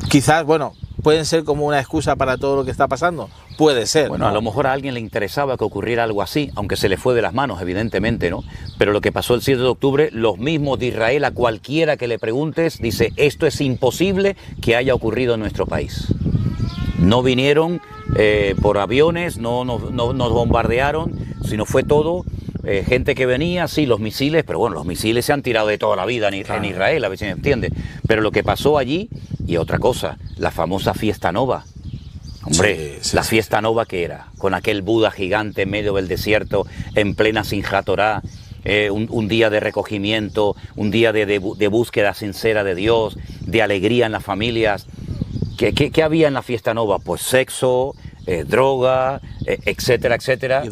quizás, bueno, pueden ser como una excusa para todo lo que está pasando. Puede ser. Bueno, ¿no? a lo mejor a alguien le interesaba que ocurriera algo así, aunque se le fue de las manos, evidentemente, ¿no? Pero lo que pasó el 7 de octubre, los mismos de Israel, a cualquiera que le preguntes, dice, esto es imposible que haya ocurrido en nuestro país. No vinieron por aviones, no nos bombardearon, sino fue todo gente que venía, sí, los misiles, pero bueno, los misiles se han tirado de toda la vida en Israel, a ver si me entiende. Pero lo que pasó allí, y otra cosa, la famosa fiesta nova. Hombre, la fiesta nova que era, con aquel Buda gigante en medio del desierto, en plena Simchat Torah, un día de recogimiento, un día de búsqueda sincera de Dios, de alegría en las familias. ¿Qué había en la fiesta nova? Pues sexo, droga, etcétera, etcétera.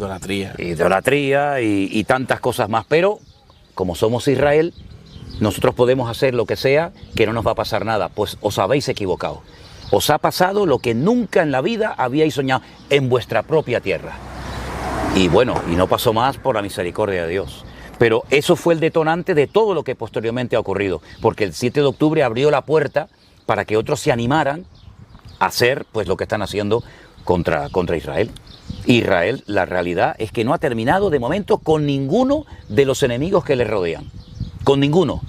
Idolatría y tantas cosas más. Pero, como somos Israel, nosotros podemos hacer lo que sea, que no nos va a pasar nada. Pues os habéis equivocado. Os ha pasado lo que nunca en la vida habíais soñado en vuestra propia tierra. Y bueno, y no pasó más por la misericordia de Dios. Pero eso fue el detonante de todo lo que posteriormente ha ocurrido. Porque el 7 de octubre abrió la puerta para que otros se animaran a hacer pues lo que están haciendo contra Israel. Israel, la realidad es que no ha terminado de momento con ninguno de los enemigos que le rodean. Con ninguno.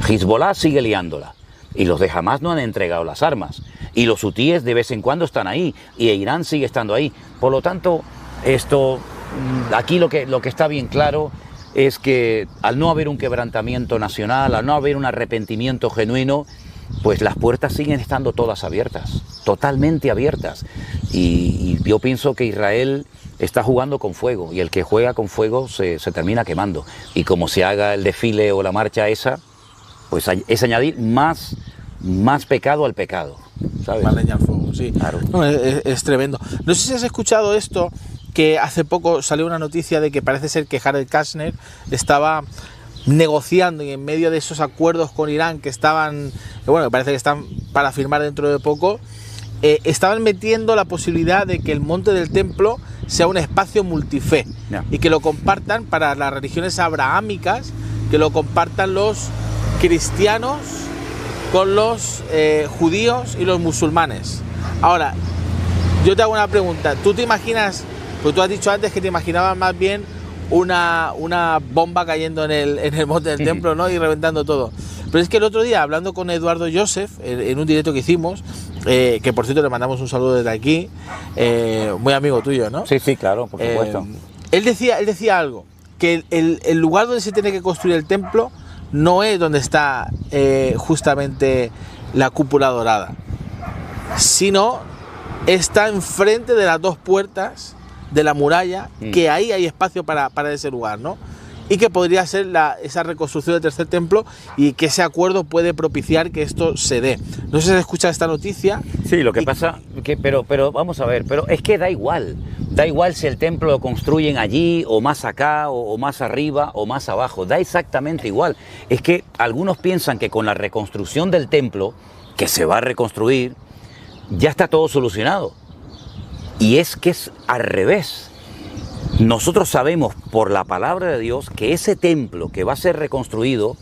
Hezbollah sigue liándola. Y los de Hamas no han entregado las armas. Y los hutíes de vez en cuando están ahí. Y Irán sigue estando ahí. Por lo tanto, aquí lo que está bien claro es que al no haber un quebrantamiento nacional, al no haber un arrepentimiento genuino, pues las puertas siguen estando todas abiertas, totalmente abiertas. Y yo pienso que Israel está jugando con fuego, y el que juega con fuego se termina quemando. Y como se haga el desfile o la marcha esa, pues es añadir más pecado al pecado, ¿sabes? Más leña al fuego, sí. Claro. No, es tremendo. No sé si has escuchado esto, que hace poco salió una noticia de que parece ser que Jared Kushner estaba negociando, y en medio de esos acuerdos con Irán que parece que están para firmar dentro de poco, estaban metiendo la posibilidad de que el monte del templo sea un espacio multife, y que lo compartan para las religiones abrahámicas, que lo compartan los cristianos con los judíos y los musulmanes. Ahora, yo te hago una pregunta. ¿Tú te imaginas, pues tú has dicho antes que te imaginabas más bien una bomba cayendo en el monte del templo, ¿no? Y reventando todo? Pero es que el otro día, hablando con Eduardo Joseph, en un directo que hicimos, que por cierto le mandamos un saludo desde aquí, muy amigo tuyo, ¿no? Sí, claro, por supuesto. Él decía algo, que el lugar donde se tiene que construir el templo no es donde está justamente la cúpula dorada, sino está enfrente de las dos puertas de la muralla, que ahí hay espacio para ese lugar, ¿no? Y que podría ser esa reconstrucción del tercer templo, y que ese acuerdo puede propiciar que esto se dé. No sé si has escuchado esta noticia. Sí, lo que pasa, pero vamos a ver, pero es que da igual si el templo lo construyen allí, o más acá, o más arriba, o más abajo, da exactamente igual. Es que algunos piensan que con la reconstrucción del templo, que se va a reconstruir, ya está todo solucionado. Y es que es al revés. Nosotros sabemos por la palabra de Dios que ese templo que va a ser reconstruido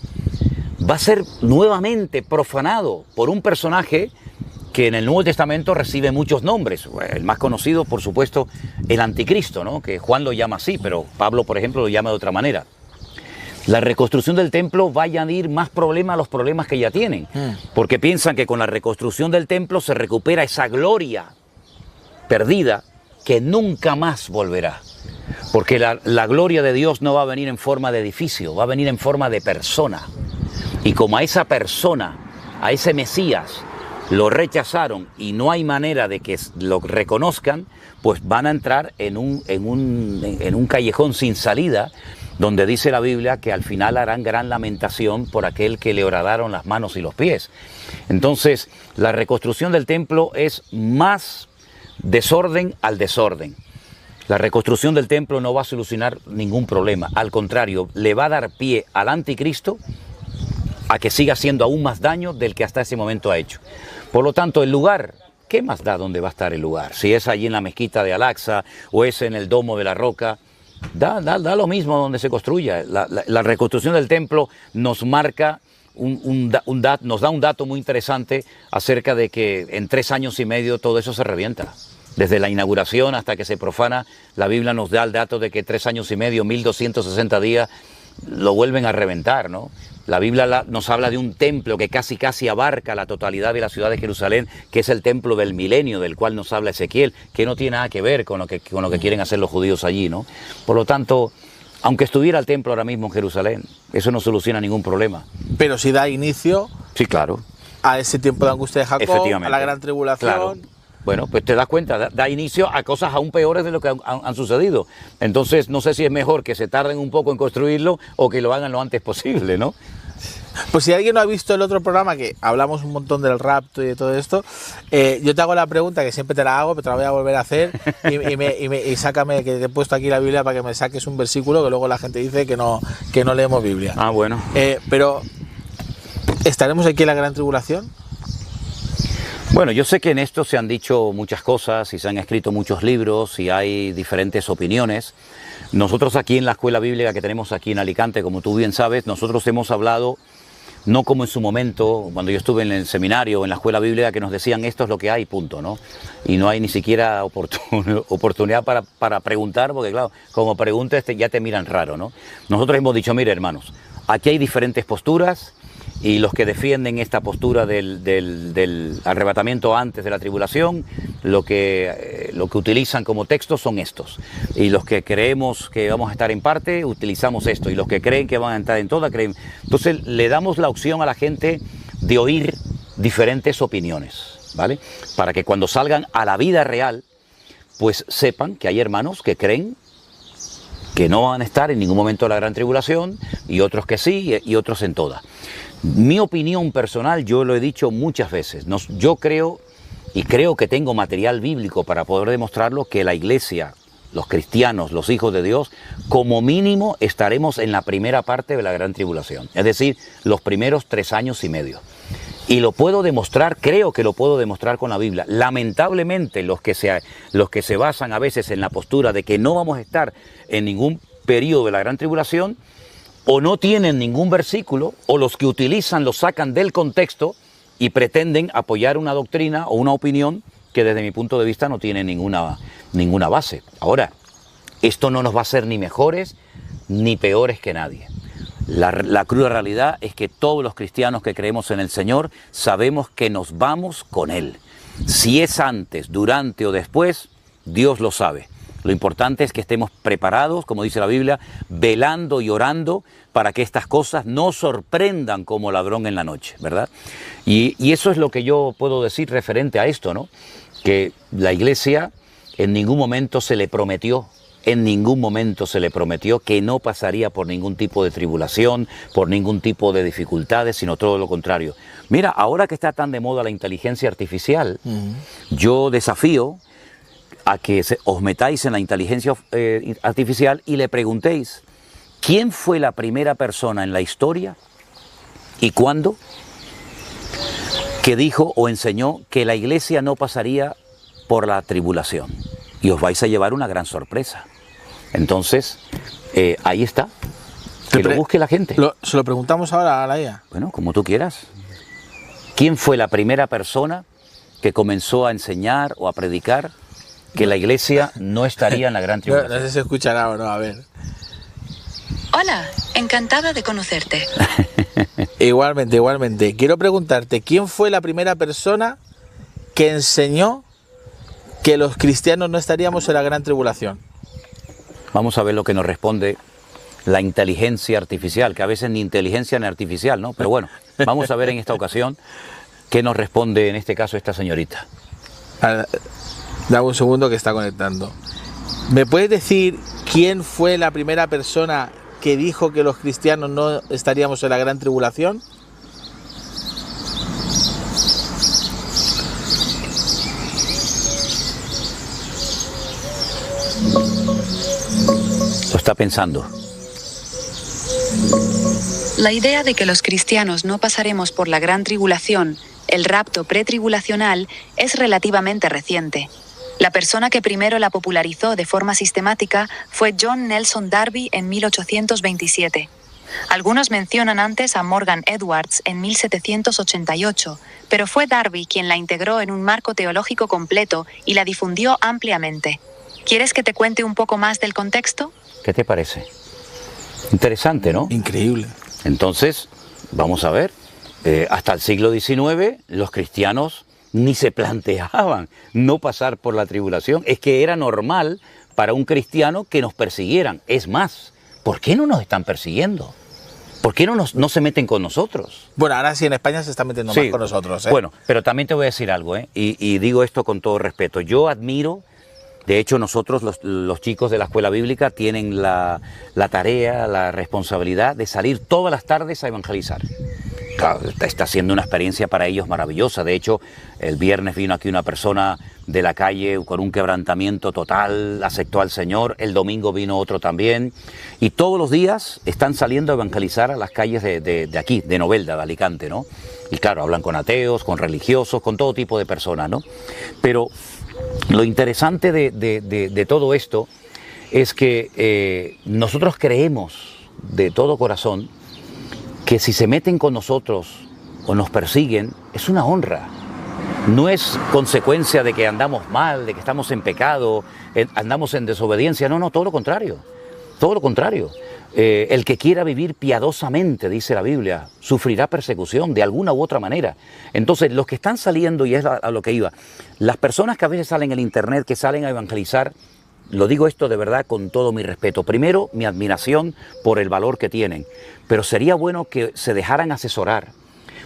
va a ser nuevamente profanado por un personaje que en el Nuevo Testamento recibe muchos nombres. El más conocido, por supuesto, el anticristo, ¿no? Que Juan lo llama así, pero Pablo, por ejemplo, lo llama de otra manera. La reconstrucción del templo va a añadir más problemas a los problemas que ya tienen, porque piensan que con la reconstrucción del templo se recupera esa gloria perdida que nunca más volverá. Porque la gloria de Dios no va a venir en forma de edificio, va a venir en forma de persona. Y como a esa persona, a ese Mesías, lo rechazaron y no hay manera de que lo reconozcan, pues van a entrar en un callejón sin salida, donde dice la Biblia que al final harán gran lamentación por aquel que le horadaron las manos y los pies. Entonces, la reconstrucción del templo es más desorden al desorden. La reconstrucción del templo no va a solucionar ningún problema, al contrario, le va a dar pie al anticristo a que siga haciendo aún más daño del que hasta ese momento ha hecho. Por lo tanto, el lugar ¿qué más da dónde va a estar el lugar? Si es allí en la mezquita de Al-Aqsa o es en el Domo de la Roca, da lo mismo donde se construya. La reconstrucción del templo nos marca, nos da un dato muy interesante acerca de que en 3 años y medio todo eso se revienta. Desde la inauguración hasta que se profana, la Biblia nos da el dato de que 3 años y medio, 1260 días, lo vuelven a reventar, ¿no? La Biblia nos habla de un templo que casi abarca la totalidad de la ciudad de Jerusalén, que es el templo del milenio, del cual nos habla Ezequiel, que no tiene nada que ver con lo que quieren hacer los judíos allí, ¿no? Por lo tanto, aunque estuviera el templo ahora mismo en Jerusalén, eso no soluciona ningún problema. Pero si da inicio, sí, claro, a ese tiempo de angustia de Jacob, a la gran tribulación. Claro. Bueno, pues te das cuenta, da inicio a cosas aún peores de lo que han sucedido. Entonces, no sé si es mejor que se tarden un poco en construirlo o que lo hagan lo antes posible, ¿no? Pues si alguien no ha visto el otro programa, que hablamos un montón del rapto y de todo esto, yo te hago la pregunta, que siempre te la hago, pero te la voy a volver a hacer, y sácame, que te he puesto aquí la Biblia para que me saques un versículo, que luego la gente dice que no leemos Biblia. Ah, bueno. Pero, ¿estaremos aquí en la gran tribulación? Bueno, yo sé que en esto se han dicho muchas cosas y se han escrito muchos libros y hay diferentes opiniones. Nosotros aquí en la escuela bíblica que tenemos aquí en Alicante, como tú bien sabes, nosotros hemos hablado, no como en su momento, cuando yo estuve en el seminario o en la escuela bíblica, que nos decían esto es lo que hay, punto, ¿no? Y no hay ni siquiera oportunidad para preguntar, porque claro, como preguntas ya te miran raro, ¿no? Nosotros hemos dicho, mire hermanos, aquí hay diferentes posturas, y los que defienden esta postura del arrebatamiento antes de la tribulación, lo que utilizan como texto son estos. Y los que creemos que vamos a estar en parte, utilizamos esto. Y los que creen que van a estar en toda, creen. Entonces le damos la opción a la gente de oír diferentes opiniones, ¿vale? Para que cuando salgan a la vida real, pues sepan que hay hermanos que creen que no van a estar en ningún momento de la gran tribulación, y otros que sí, y otros en toda. Mi opinión personal, yo lo he dicho muchas veces, yo creo, y creo que tengo material bíblico para poder demostrarlo, que la iglesia, los cristianos, los hijos de Dios, como mínimo estaremos en la primera parte de la gran tribulación, es decir, los primeros 3 años y medio. Y lo puedo demostrar, creo que lo puedo demostrar con la Biblia. Lamentablemente, los que se basan a veces en la postura de que no vamos a estar en ningún periodo de la gran tribulación, o no tienen ningún versículo, o los que utilizan lo sacan del contexto y pretenden apoyar una doctrina o una opinión que desde mi punto de vista no tiene ninguna base. Ahora, esto no nos va a hacer ni mejores ni peores que nadie. La cruda realidad es que todos los cristianos que creemos en el Señor sabemos que nos vamos con Él. Si es antes, durante o después, Dios lo sabe. Lo importante es que estemos preparados, como dice la Biblia, velando y orando para que estas cosas no sorprendan como ladrón en la noche, ¿verdad? Y eso es lo que yo puedo decir referente a esto, ¿no? Que la iglesia en ningún momento se le prometió que no pasaría por ningún tipo de tribulación, por ningún tipo de dificultades, sino todo lo contrario. Mira, ahora que está tan de moda la inteligencia artificial, yo desafío a que os metáis en la inteligencia artificial y le preguntéis, ¿quién fue la primera persona en la historia y cuándo que dijo o enseñó que la iglesia no pasaría por la tribulación? Y os vais a llevar una gran sorpresa. Entonces, ahí está. Que lo busque la gente. ¿Se lo preguntamos ahora a la IA? Bueno, como tú quieras. ¿Quién fue la primera persona que comenzó a enseñar o a predicar que la iglesia no estaría en la gran tribulación? No sé si se escuchará o no, a ver. Hola, encantada de conocerte. Igualmente. Quiero preguntarte, ¿quién fue la primera persona que enseñó que los cristianos no estaríamos en la gran tribulación? Vamos a ver lo que nos responde la inteligencia artificial, que a veces ni inteligencia ni artificial, ¿no? Pero bueno, vamos a ver en esta ocasión qué nos responde en este caso esta señorita. Dame un segundo que está conectando. ¿Me puedes decir quién fue la primera persona que dijo que los cristianos no estaríamos en la gran tribulación? Lo está pensando. La idea de que los cristianos no pasaremos por la gran tribulación El rapto pretribulacional es relativamente reciente. La persona que primero la popularizó de forma sistemática fue John Nelson Darby en 1827. Algunos mencionan antes a Morgan Edwards en 1788, pero fue Darby quien la integró en un marco teológico completo y la difundió ampliamente. ¿Quieres que te cuente un poco más del contexto? ¿Qué te parece? Interesante, ¿no? Increíble. Entonces, vamos a ver, hasta el siglo XIX los cristianos ni se planteaban no pasar por la tribulación. Es que era normal para un cristiano que nos persiguieran. Es más, ¿por qué no nos están persiguiendo? ¿Por qué no se meten con nosotros? Bueno, ahora sí en España se está metiendo más con nosotros, ¿eh? Bueno, pero también te voy a decir algo, ¿eh? Y digo esto con todo respeto. Yo admiro, de hecho nosotros los chicos de la escuela bíblica tienen la tarea, la responsabilidad de salir todas las tardes a evangelizar. Claro, está siendo una experiencia para ellos maravillosa. De hecho, el viernes vino aquí una persona de la calle con un quebrantamiento total, aceptó al Señor. El domingo vino otro también. Y todos los días están saliendo a evangelizar a las calles de aquí, de Novelda, de Alicante, ¿no? Y claro, hablan con ateos, con religiosos, con todo tipo de personas, ¿no? Pero lo interesante de todo esto es que nosotros creemos de todo corazón que si se meten con nosotros o nos persiguen, es una honra. No es consecuencia de que andamos mal, de que estamos en pecado, andamos en desobediencia. No, todo lo contrario. Todo lo contrario. El que quiera vivir piadosamente, dice la Biblia, sufrirá persecución de alguna u otra manera. Entonces, los que están saliendo, y es a lo que iba, las personas que a veces salen en el internet, que salen a evangelizar, lo digo esto de verdad con todo mi respeto. Primero, mi admiración por el valor que tienen, pero sería bueno que se dejaran asesorar,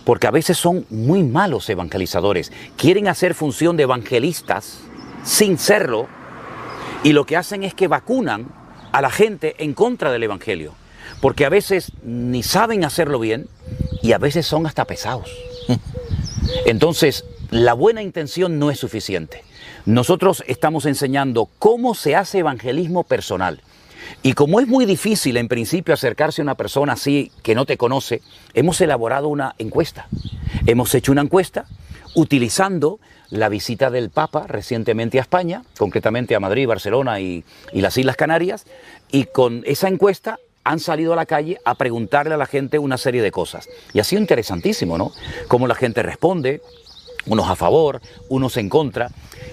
porque a veces son muy malos evangelizadores. Quieren hacer función de evangelistas sin serlo, y lo que hacen es que vacunan a la gente en contra del evangelio, porque a veces ni saben hacerlo bien y a veces son hasta pesados. Entonces, la buena intención no es suficiente. Nosotros estamos enseñando cómo se hace evangelismo personal. Y como es muy difícil en principio acercarse a una persona así que no te conoce, hemos elaborado una encuesta. Hemos hecho una encuesta utilizando la visita del Papa recientemente a España, concretamente a Madrid, Barcelona y las Islas Canarias, y con esa encuesta han salido a la calle a preguntarle a la gente una serie de cosas. Y ha sido interesantísimo, ¿no? Cómo la gente responde, unos a favor, unos en contra,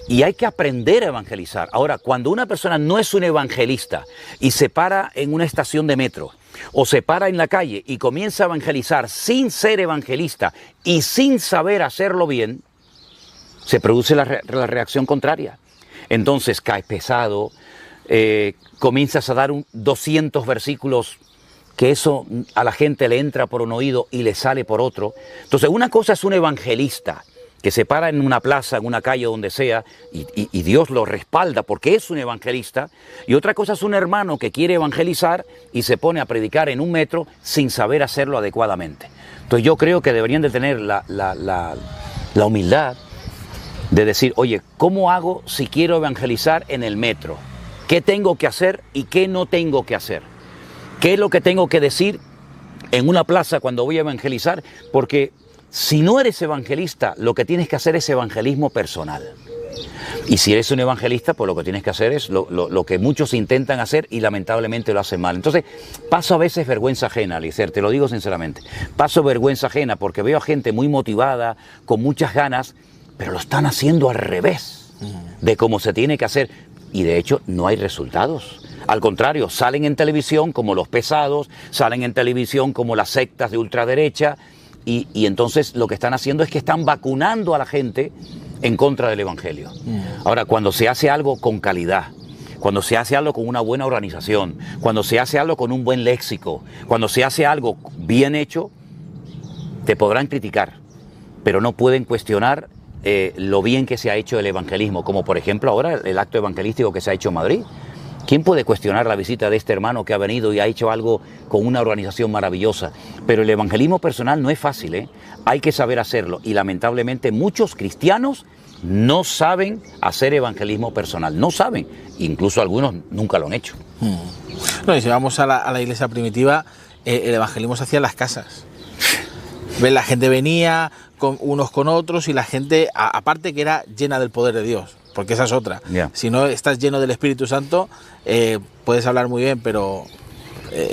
y hay que aprender a evangelizar. Ahora, cuando una persona no es un evangelista y se para en una estación de metro o se para en la calle y comienza a evangelizar sin ser evangelista y sin saber hacerlo bien, se produce la reacción contraria. Entonces caes pesado, comienzas a dar 200 versículos que eso a la gente le entra por un oído y le sale por otro. Entonces, una cosa es un evangelista que se para en una plaza, en una calle, donde sea, y Dios lo respalda porque es un evangelista, y otra cosa es un hermano que quiere evangelizar y se pone a predicar en un metro sin saber hacerlo adecuadamente. Entonces yo creo que deberían de tener la humildad de decir, oye, ¿cómo hago si quiero evangelizar en el metro? ¿Qué tengo que hacer y qué no tengo que hacer? ¿Qué es lo que tengo que decir en una plaza cuando voy a evangelizar? Porque si no eres evangelista, lo que tienes que hacer es evangelismo personal. Y si eres un evangelista, pues lo que tienes que hacer es lo que muchos intentan hacer y lamentablemente lo hacen mal. Entonces, paso a veces vergüenza ajena, Alicer, te lo digo sinceramente. Paso vergüenza ajena porque veo a gente muy motivada, con muchas ganas, pero lo están haciendo al revés de cómo se tiene que hacer. Y de hecho, no hay resultados. Al contrario, salen en televisión como los pesados, salen en televisión como las sectas de ultraderecha, y entonces lo que están haciendo es que están vacunando a la gente en contra del evangelio. Ahora, cuando se hace algo con calidad, cuando se hace algo con una buena organización, cuando se hace algo con un buen léxico, cuando se hace algo bien hecho, te podrán criticar, pero no pueden cuestionar lo bien que se ha hecho el evangelismo, como por ejemplo ahora el acto evangelístico que se ha hecho en Madrid. ¿Quién puede cuestionar la visita de este hermano que ha venido y ha hecho algo con una organización maravillosa? Pero el evangelismo personal no es fácil, ¿eh? Hay que saber hacerlo, y lamentablemente muchos cristianos no saben hacer evangelismo personal, no saben, incluso algunos nunca lo han hecho. No, y si vamos a la iglesia primitiva, el evangelismo se hacía en las casas. La gente venía unos con otros y la gente, aparte que era llena del poder de Dios, porque esa es otra. Yeah. Si no estás lleno del Espíritu Santo, puedes hablar muy bien, pero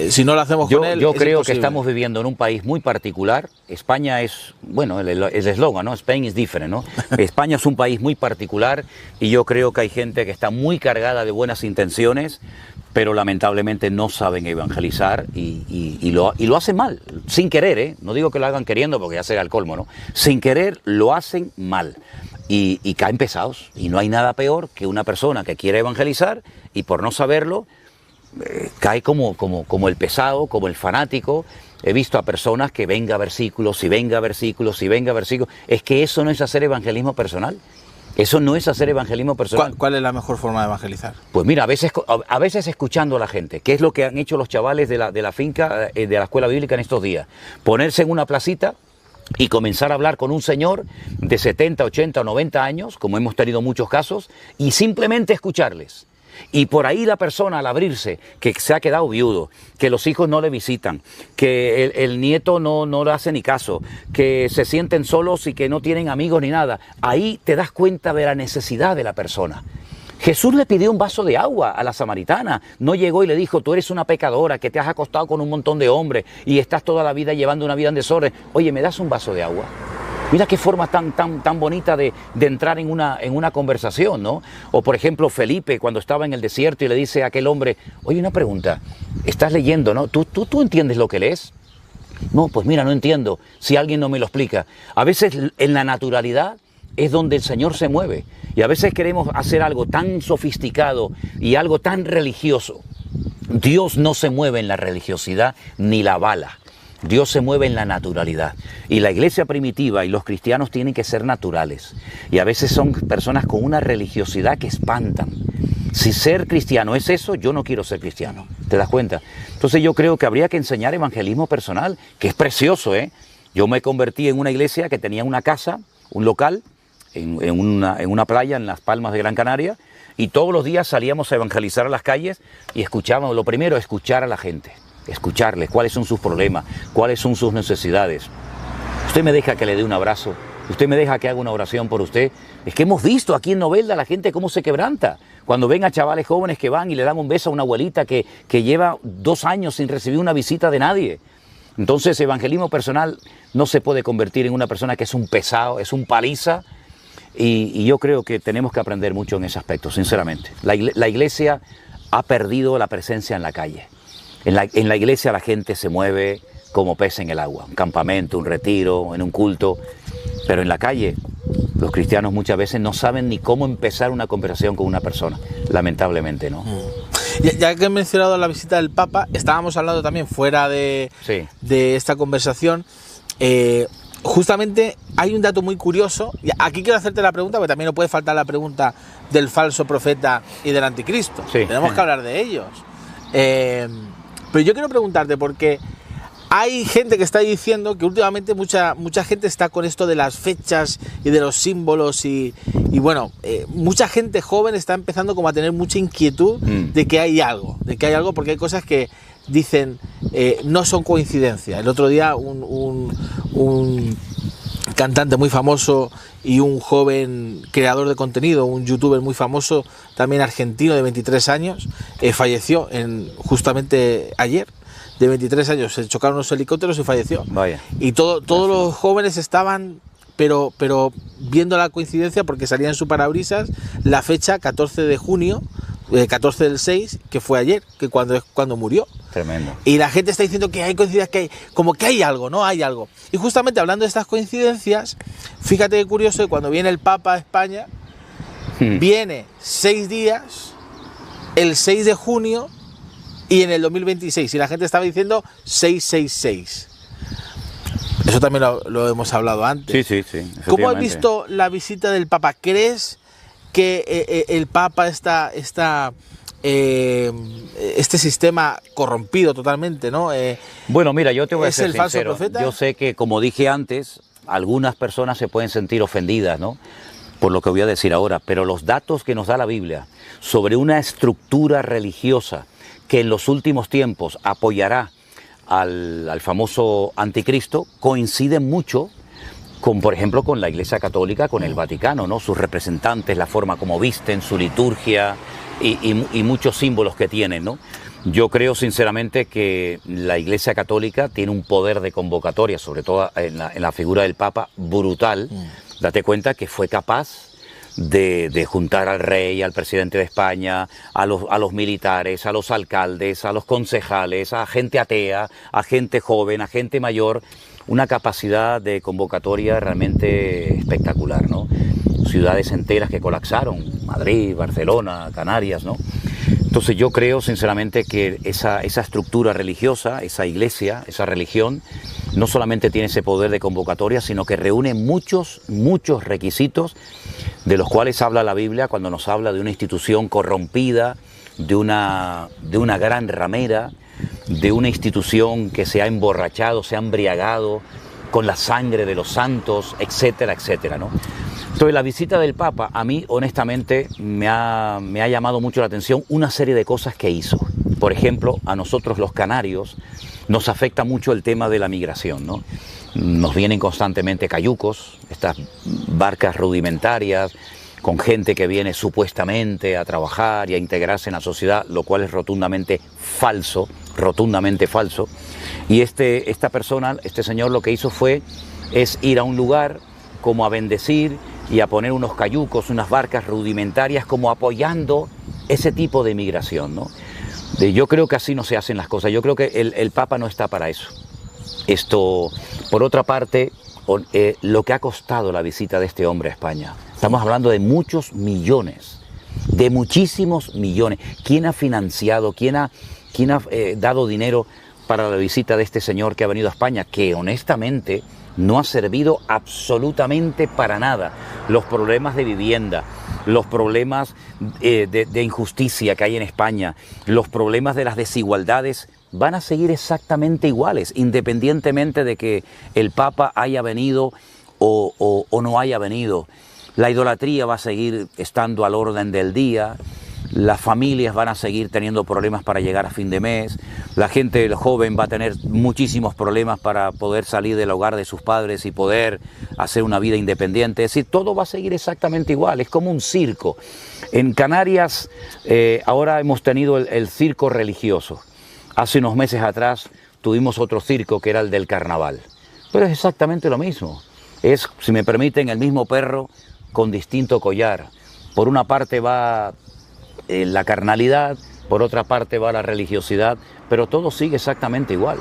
si no lo hacemos con él, yo es creo imposible. que estamos viviendo en un país muy particular. España es, bueno, el eslogan, ¿no? Spain is different, ¿no? España es un país muy particular y yo creo que hay gente que está muy cargada de buenas intenciones, pero lamentablemente no saben evangelizar y lo hacen mal, sin querer, ¿eh? No digo que lo hagan queriendo porque ya será el colmo, ¿no? Sin querer lo hacen mal y caen pesados. Y no hay nada peor que una persona que quiere evangelizar y por no saberlo cae como el pesado, como el fanático. He visto a personas que venga versículos y venga versículos y venga versículos. Es que eso no es hacer evangelismo personal. Eso no es hacer evangelismo personal. ¿Cuál es la mejor forma de evangelizar? Pues mira, a veces escuchando a la gente, que es lo que han hecho los chavales de la finca, de la escuela bíblica en estos días. Ponerse en una placita y comenzar a hablar con un señor de 70, 80 o 90 años, como hemos tenido muchos casos, y simplemente escucharles. Y por ahí la persona al abrirse, que se ha quedado viudo, que los hijos no le visitan, que el nieto no le hace ni caso, que se sienten solos y que no tienen amigos ni nada, ahí te das cuenta de la necesidad de la persona. Jesús le pidió un vaso de agua a la samaritana, no llegó y le dijo, tú eres una pecadora, que te has acostado con un montón de hombres y estás toda la vida llevando una vida en desorden, oye, ¿me das un vaso de agua? Mira qué forma tan bonita de entrar en una conversación, ¿no? O por ejemplo Felipe cuando estaba en el desierto y le dice a aquel hombre, oye, una pregunta, estás leyendo, ¿no? ¿Tú entiendes lo que lees? No, pues mira, no entiendo, si alguien no me lo explica. A veces en la naturalidad es donde el Señor se mueve y a veces queremos hacer algo tan sofisticado y algo tan religioso. Dios no se mueve en la religiosidad ni la bala. Dios se mueve en la naturalidad y la iglesia primitiva y los cristianos tienen que ser naturales y a veces son personas con una religiosidad que espantan. Si ser cristiano es eso, yo no quiero ser cristiano, ¿te das cuenta? Entonces yo creo que habría que enseñar evangelismo personal, que es precioso, ¿eh? Yo me convertí en una iglesia que tenía una casa, un local, en una playa en las Palmas de Gran Canaria y todos los días salíamos a evangelizar a las calles y escuchábamos, lo primero, escuchar a la gente. Escucharles, cuáles son sus problemas, cuáles son sus necesidades. Usted me deja que le dé un abrazo, usted me deja que haga una oración por usted. Es que hemos visto aquí en Novelda la gente cómo se quebranta. Cuando ven a chavales jóvenes que van y le dan un beso a una abuelita que lleva 2 años sin recibir una visita de nadie. Entonces, evangelismo personal no se puede convertir en una persona que es un pesado, es un paliza. Y yo creo que tenemos que aprender mucho en ese aspecto, sinceramente. La iglesia ha perdido la presencia en la calle. En la iglesia la gente se mueve como pez en el agua, un campamento, un retiro, en un culto, pero en la calle los cristianos muchas veces no saben ni cómo empezar una conversación con una persona, lamentablemente, ¿no? Ya que he mencionado la visita del Papa, estábamos hablando también fuera de esta conversación, justamente hay un dato muy curioso, y aquí quiero hacerte la pregunta, porque también no puede faltar la pregunta del falso profeta y del anticristo, tenemos que hablar de ellos. Pero yo quiero preguntarte, porque hay gente que está diciendo que últimamente mucha gente está con esto de las fechas y de los símbolos y bueno, mucha gente joven está empezando como a tener mucha inquietud de que hay algo, porque hay cosas que dicen no son coincidencia. El otro día un cantante muy famoso y un joven creador de contenido, un youtuber muy famoso, también argentino de 23 años, falleció justamente ayer, de 23 años, se chocaron unos helicópteros y falleció. Vaya. Y todos los jóvenes estaban, pero viendo la coincidencia, porque salía en su parabrisas la fecha 14 de junio, 14 del 6, que fue ayer, que cuando murió. Tremendo. Y la gente está diciendo que hay coincidencias, como que hay algo, ¿no? Hay algo. Y justamente hablando de estas coincidencias, fíjate qué curioso que cuando viene el Papa a España, viene 6 días, el 6 de junio y en el 2026. Y la gente estaba diciendo 666. Eso también lo hemos hablado antes. Sí. ¿Cómo has visto la visita del Papa? ¿Crees que el Papa este sistema corrompido totalmente, ¿no? Bueno, mira, yo te voy a ser sincero. ¿Es el falso profeta? Yo sé que, como dije antes, algunas personas se pueden sentir ofendidas, ¿no?, por lo que voy a decir ahora, pero los datos que nos da la Biblia sobre una estructura religiosa que en los últimos tiempos apoyará al famoso anticristo, coinciden mucho con, por ejemplo, con la Iglesia Católica, con el Vaticano, ¿no? Sus representantes, la forma como visten, su liturgia y muchos símbolos que tienen, ¿no? Yo creo sinceramente que la Iglesia Católica tiene un poder de convocatoria, sobre todo en la figura del Papa, brutal. Date cuenta que fue capaz de juntar al rey, al presidente de España, a los militares, a los alcaldes, a los concejales, a gente atea, a gente joven, a gente mayor. Una capacidad de convocatoria realmente espectacular, ¿no? Ciudades enteras que colapsaron, Madrid, Barcelona, Canarias, ¿no? Entonces yo creo sinceramente que esa estructura religiosa, esa iglesia, esa religión, no solamente tiene ese poder de convocatoria, sino que reúne muchos requisitos de los cuales habla la Biblia cuando nos habla de una institución corrompida, de una gran ramera, de una institución que se ha emborrachado, se ha embriagado con la sangre de los santos, etcétera, etcétera, ¿no? Entonces la visita del Papa a mí honestamente me ha llamado mucho la atención una serie de cosas que hizo. Por ejemplo, a nosotros los canarios nos afecta mucho el tema de la migración, ¿no? Nos vienen constantemente cayucos, estas barcas rudimentarias, con gente que viene supuestamente a trabajar y a integrarse en la sociedad, lo cual es rotundamente falso. Y esta persona, este señor, lo que hizo es ir a un lugar como a bendecir y a poner unos cayucos, unas barcas rudimentarias, como apoyando ese tipo de migración, ¿no? Yo creo que así no se hacen las cosas. Yo creo que el Papa no está para eso. Esto, por otra parte, lo que ha costado la visita de este hombre a España. Estamos hablando de muchos millones, de muchísimos millones. ¿Quién ha financiado, quién ha dado dinero para la visita de este señor que ha venido a España? Que honestamente no ha servido absolutamente para nada. Los problemas de vivienda, los problemas de injusticia que hay en España, los problemas de las desigualdades van a seguir exactamente iguales, independientemente de que el Papa haya venido o no haya venido. La idolatría va a seguir estando al orden del día, las familias van a seguir teniendo problemas para llegar a fin de mes, la gente joven va a tener muchísimos problemas para poder salir del hogar de sus padres y poder hacer una vida independiente. Es decir, todo va a seguir exactamente igual, es como un circo. En Canarias ahora hemos tenido el circo religioso. Hace unos meses atrás tuvimos otro circo que era el del carnaval. Pero es exactamente lo mismo. Es, si me permiten, el mismo perro con distinto collar. Por una parte va la carnalidad, por otra parte va la religiosidad, pero todo sigue exactamente igual.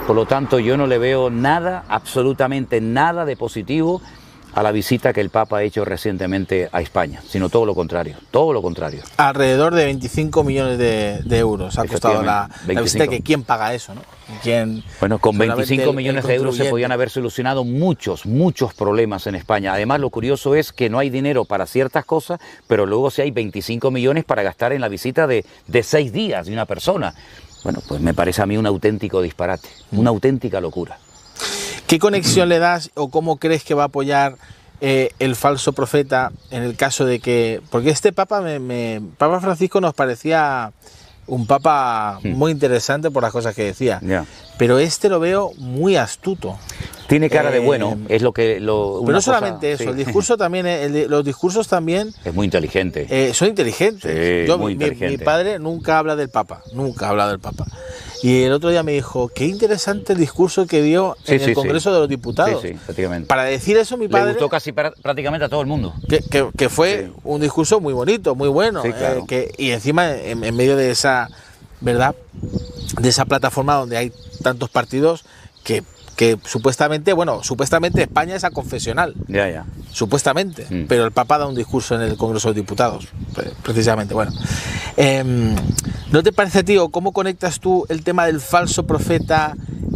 Por lo tanto, yo no le veo nada, absolutamente nada de positivo a la visita que el Papa ha hecho recientemente a España, sino todo lo contrario, todo lo contrario. Alrededor de 25 millones de euros ha costado la visita, que ¿quién paga eso, no? Bueno, con 25 millones de euros se podían haber solucionado muchos problemas en España. Además, lo curioso es que no hay dinero para ciertas cosas, pero luego sí hay 25 millones para gastar en la visita de 6 días de una persona. Bueno, pues me parece a mí un auténtico disparate, una auténtica locura. ¿Qué conexión le das o cómo crees que va a apoyar el falso profeta en el caso de que... Porque este Papa, Papa Francisco nos parecía un Papa muy interesante por las cosas que decía, pero este lo veo muy astuto. Tiene cara de bueno, es lo que... pero no solamente eso, sí. El discurso también, los discursos también... Es muy inteligente. Son inteligentes. Sí, muy inteligente. Mi padre nunca habla del Papa, nunca ha hablado del Papa. Y el otro día me dijo, qué interesante el discurso que dio en el Congreso de los Diputados. Sí, efectivamente. Para decir eso, mi padre... Le gustó casi prácticamente a todo el mundo. Que fue un discurso muy bonito, muy bueno. Sí, claro. Y encima, en medio de esa, ¿verdad?, de esa plataforma donde hay tantos partidos que supuestamente España es aconfesional. Ya. Supuestamente. Pero el Papa da un discurso en el Congreso de los Diputados, precisamente. Bueno, ¿no te parece, tío, cómo conectas tú el tema del falso profeta,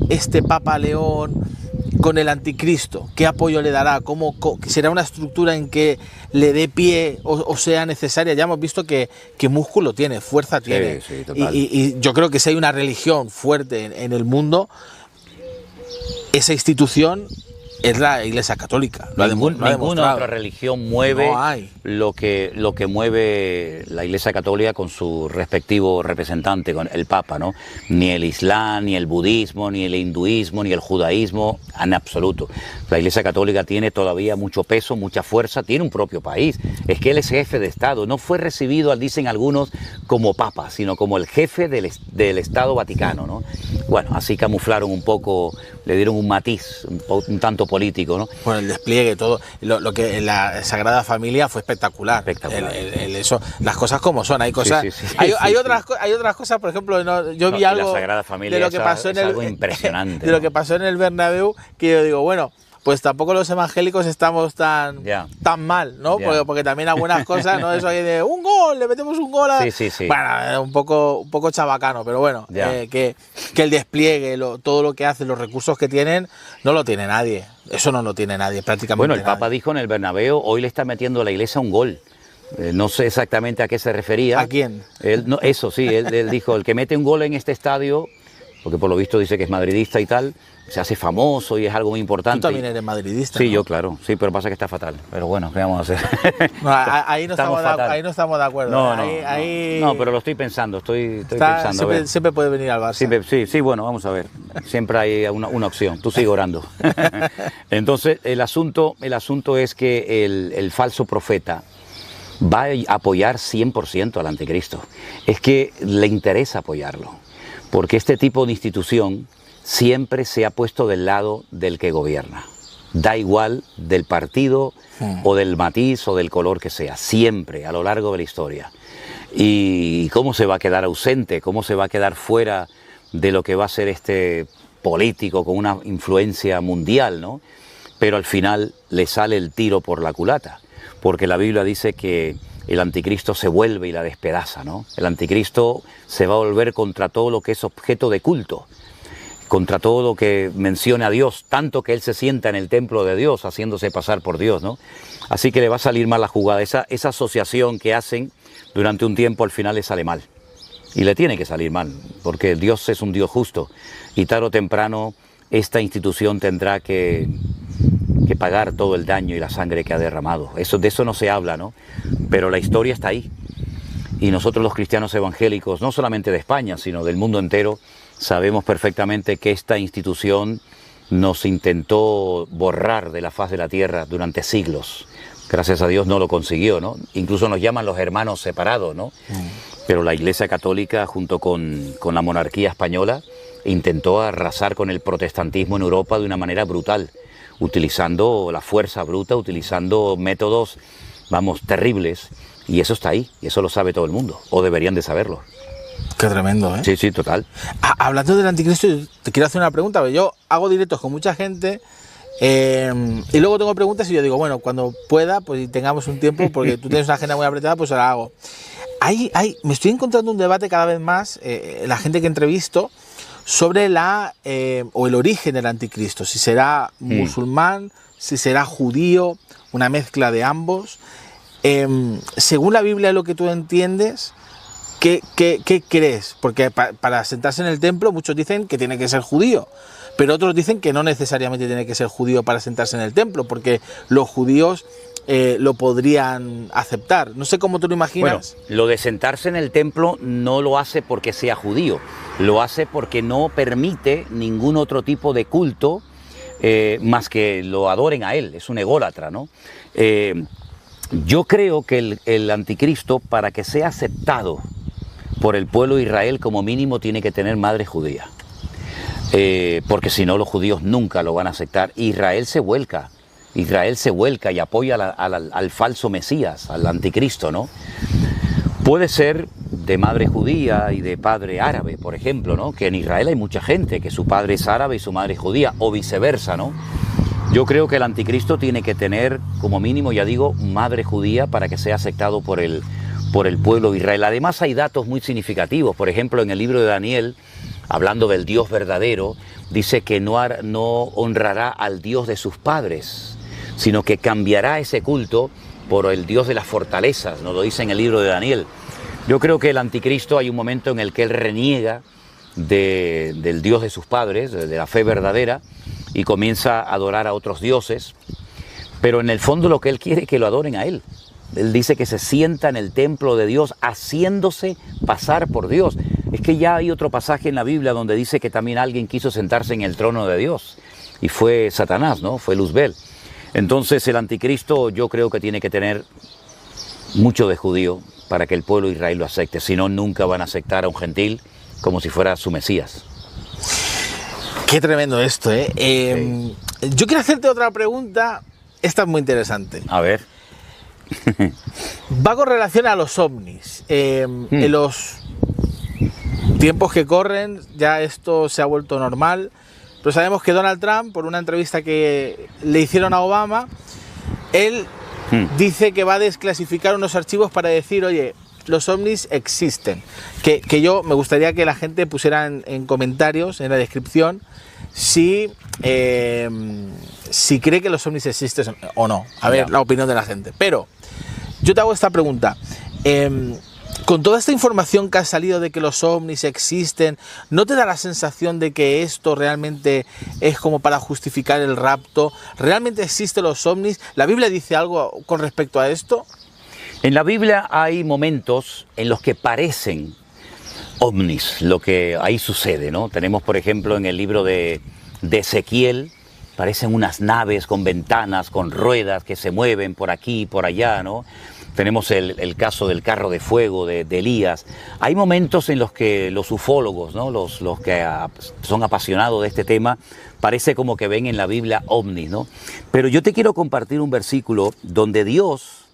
este Papa León, con el anticristo? ¿Qué apoyo le dará? ¿Cómo será una estructura en que le dé pie o sea necesaria? Ya hemos visto que músculo tiene, fuerza tiene. Sí, total. Y yo creo que si hay una religión fuerte en el mundo, esa institución es la Iglesia Católica. Lo ha Ninguna demostrado. otra religión mueve No hay. lo que mueve la Iglesia Católica con su respectivo representante, con el Papa, ¿no? Ni el Islam, ni el budismo, ni el hinduismo, ni el judaísmo, en absoluto. La Iglesia Católica tiene todavía mucho peso, mucha fuerza, tiene un propio país. Es que él es jefe de Estado. No fue recibido, dicen algunos, como Papa, sino como el jefe del Estado Vaticano, ¿no? Bueno, así camuflaron un poco, le dieron un matiz un tanto político, ¿no? Bueno, el despliegue, todo lo que en la Sagrada Familia fue espectacular. Espectacular. Eso, las cosas como son, hay cosas, Sí, sí, sí. hay Sí, otras cosas, por ejemplo, yo vi y algo la Sagrada Familia de lo que pasó es algo impresionante, de lo ¿no? que pasó en el Bernabéu, que yo digo, bueno, pues tampoco los evangélicos estamos tan mal, ¿no? Ya. Porque también algunas cosas, ¿no? Eso ahí de un gol, le metemos un gol a... Sí. Bueno, un poco chabacano, pero bueno, que el despliegue, todo lo que hace, los recursos que tienen, no lo tiene nadie. Eso no lo tiene nadie, prácticamente. Bueno, el nadie. Papa dijo en el Bernabéu, hoy le está metiendo a la Iglesia un gol. No sé exactamente a qué se refería. ¿A quién? Él dijo, el que mete un gol en este estadio, porque por lo visto dice que es madridista y tal, se hace famoso y es algo muy importante. Tú también eres madridista, Sí, ¿no? yo claro, sí, pero pasa que está fatal. Pero bueno, ¿qué vamos a hacer? No, ahí no estamos de acuerdo. No, pero lo estoy pensando, estoy pensando. a ver. Siempre puede venir al Barça. Sí, bueno, vamos a ver. Siempre hay una opción. Tú sigue orando. Entonces, el asunto es que el falso profeta va a apoyar 100% al anticristo. Es que le interesa apoyarlo, porque este tipo de institución siempre se ha puesto del lado del que gobierna. Da igual del partido o del matiz o del color que sea, siempre a lo largo de la historia. ¿Y cómo se va a quedar ausente? ¿Cómo se va a quedar fuera de lo que va a ser este político con una influencia mundial, ¿no? Pero al final le sale el tiro por la culata, porque la Biblia dice que el anticristo se vuelve y la despedaza, ¿no? El anticristo se va a volver contra todo lo que es objeto de culto, contra todo lo que mencione a Dios, tanto que él se sienta en el templo de Dios, haciéndose pasar por Dios, ¿no? Así que le va a salir mal la jugada. Esa asociación que hacen durante un tiempo al final le sale mal. Y le tiene que salir mal, porque Dios es un Dios justo. Y tarde o temprano esta institución tendrá que pagar todo el daño y la sangre que ha derramado. De eso no se habla, ¿no? Pero la historia está ahí. Y nosotros los cristianos evangélicos, no solamente de España, sino del mundo entero, sabemos perfectamente que esta institución nos intentó borrar de la faz de la tierra durante siglos. Gracias a Dios no lo consiguió, ¿no? Incluso nos llaman los hermanos separados, ¿no? Pero la Iglesia Católica, junto con la monarquía española, intentó arrasar con el protestantismo en Europa de una manera brutal, utilizando la fuerza bruta, utilizando métodos, terribles. Y eso está ahí, y eso lo sabe todo el mundo, o deberían de saberlo. Qué tremendo, ¿eh? Sí, total. Hablando del anticristo, te quiero hacer una pregunta. Yo hago directos con mucha gente y luego tengo preguntas y yo digo, bueno, cuando pueda, pues y tengamos un tiempo, porque tú tienes una agenda muy apretada, pues la hago. Me estoy encontrando un debate cada vez más, la gente que entrevisto, sobre el origen del anticristo. Si será musulmán, si será judío, una mezcla de ambos. Según la Biblia, lo que tú entiendes, ¿qué crees? Porque para sentarse en el templo muchos dicen que tiene que ser judío, pero otros dicen que no necesariamente tiene que ser judío para sentarse en el templo, porque los judíos lo podrían aceptar. No sé cómo tú lo imaginas. Bueno, lo de sentarse en el templo no lo hace porque sea judío, lo hace porque no permite ningún otro tipo de culto más que lo adoren a él. Es un ególatra, ¿no? Yo creo que el anticristo, para que sea aceptado por el pueblo de Israel, como mínimo tiene que tener madre judía, porque si no los judíos nunca lo van a aceptar. Israel se vuelca y apoya al falso Mesías, al anticristo, ¿no? Puede ser de madre judía y de padre árabe, por ejemplo, ¿no? Que en Israel hay mucha gente que su padre es árabe y su madre es judía, o viceversa, ¿no? Yo creo que el anticristo tiene que tener, como mínimo, ya digo, madre judía para que sea aceptado por el pueblo de Israel. Además hay datos muy significativos. Por ejemplo, en el libro de Daniel, hablando del Dios verdadero, dice que no honrará al Dios de sus padres, sino que cambiará ese culto por el Dios de las fortalezas, nos lo dice en el libro de Daniel. Yo creo que el anticristo hay un momento en el que él reniega del Dios de sus padres, de la fe verdadera, y comienza a adorar a otros dioses, pero en el fondo lo que él quiere es que lo adoren a él. Él dice que se sienta en el templo de Dios haciéndose pasar por Dios. Es que ya hay otro pasaje en la Biblia donde dice que también alguien quiso sentarse en el trono de Dios y fue Satanás, ¿no? Fue Luzbel. Entonces el anticristo yo creo que tiene que tener mucho de judío para que el pueblo de Israel lo acepte. Si no, nunca van a aceptar a un gentil como si fuera su Mesías. Qué tremendo esto, ¿eh? Sí. Yo quiero hacerte otra pregunta. Esta es muy interesante. A ver. Va con relación a los ovnis. En los tiempos que corren ya esto se ha vuelto normal, pero sabemos que Donald Trump, por una entrevista que le hicieron a Obama, él dice que va a desclasificar unos archivos para decir, oye, los ovnis existen. Que yo me gustaría que la gente pusiera en comentarios, en la descripción, si cree que los ovnis existen o no. A ver, la opinión de la gente. Pero yo te hago esta pregunta. Con toda esta información que ha salido de que los ovnis existen, ¿no te da la sensación de que esto realmente es como para justificar el rapto? ¿Realmente existen los ovnis? ¿La Biblia dice algo con respecto a esto? En la Biblia hay momentos en los que parecen ovnis, lo que ahí sucede, ¿no? Tenemos, por ejemplo, en el libro de Ezequiel, parecen unas naves con ventanas, con ruedas que se mueven por aquí y por allá, ¿no? Tenemos el caso del carro de fuego de Elías. Hay momentos en los que los ufólogos, ¿no? los que son apasionados de este tema, parece como que ven en la Biblia ovnis, ¿no? Pero yo te quiero compartir un versículo donde Dios,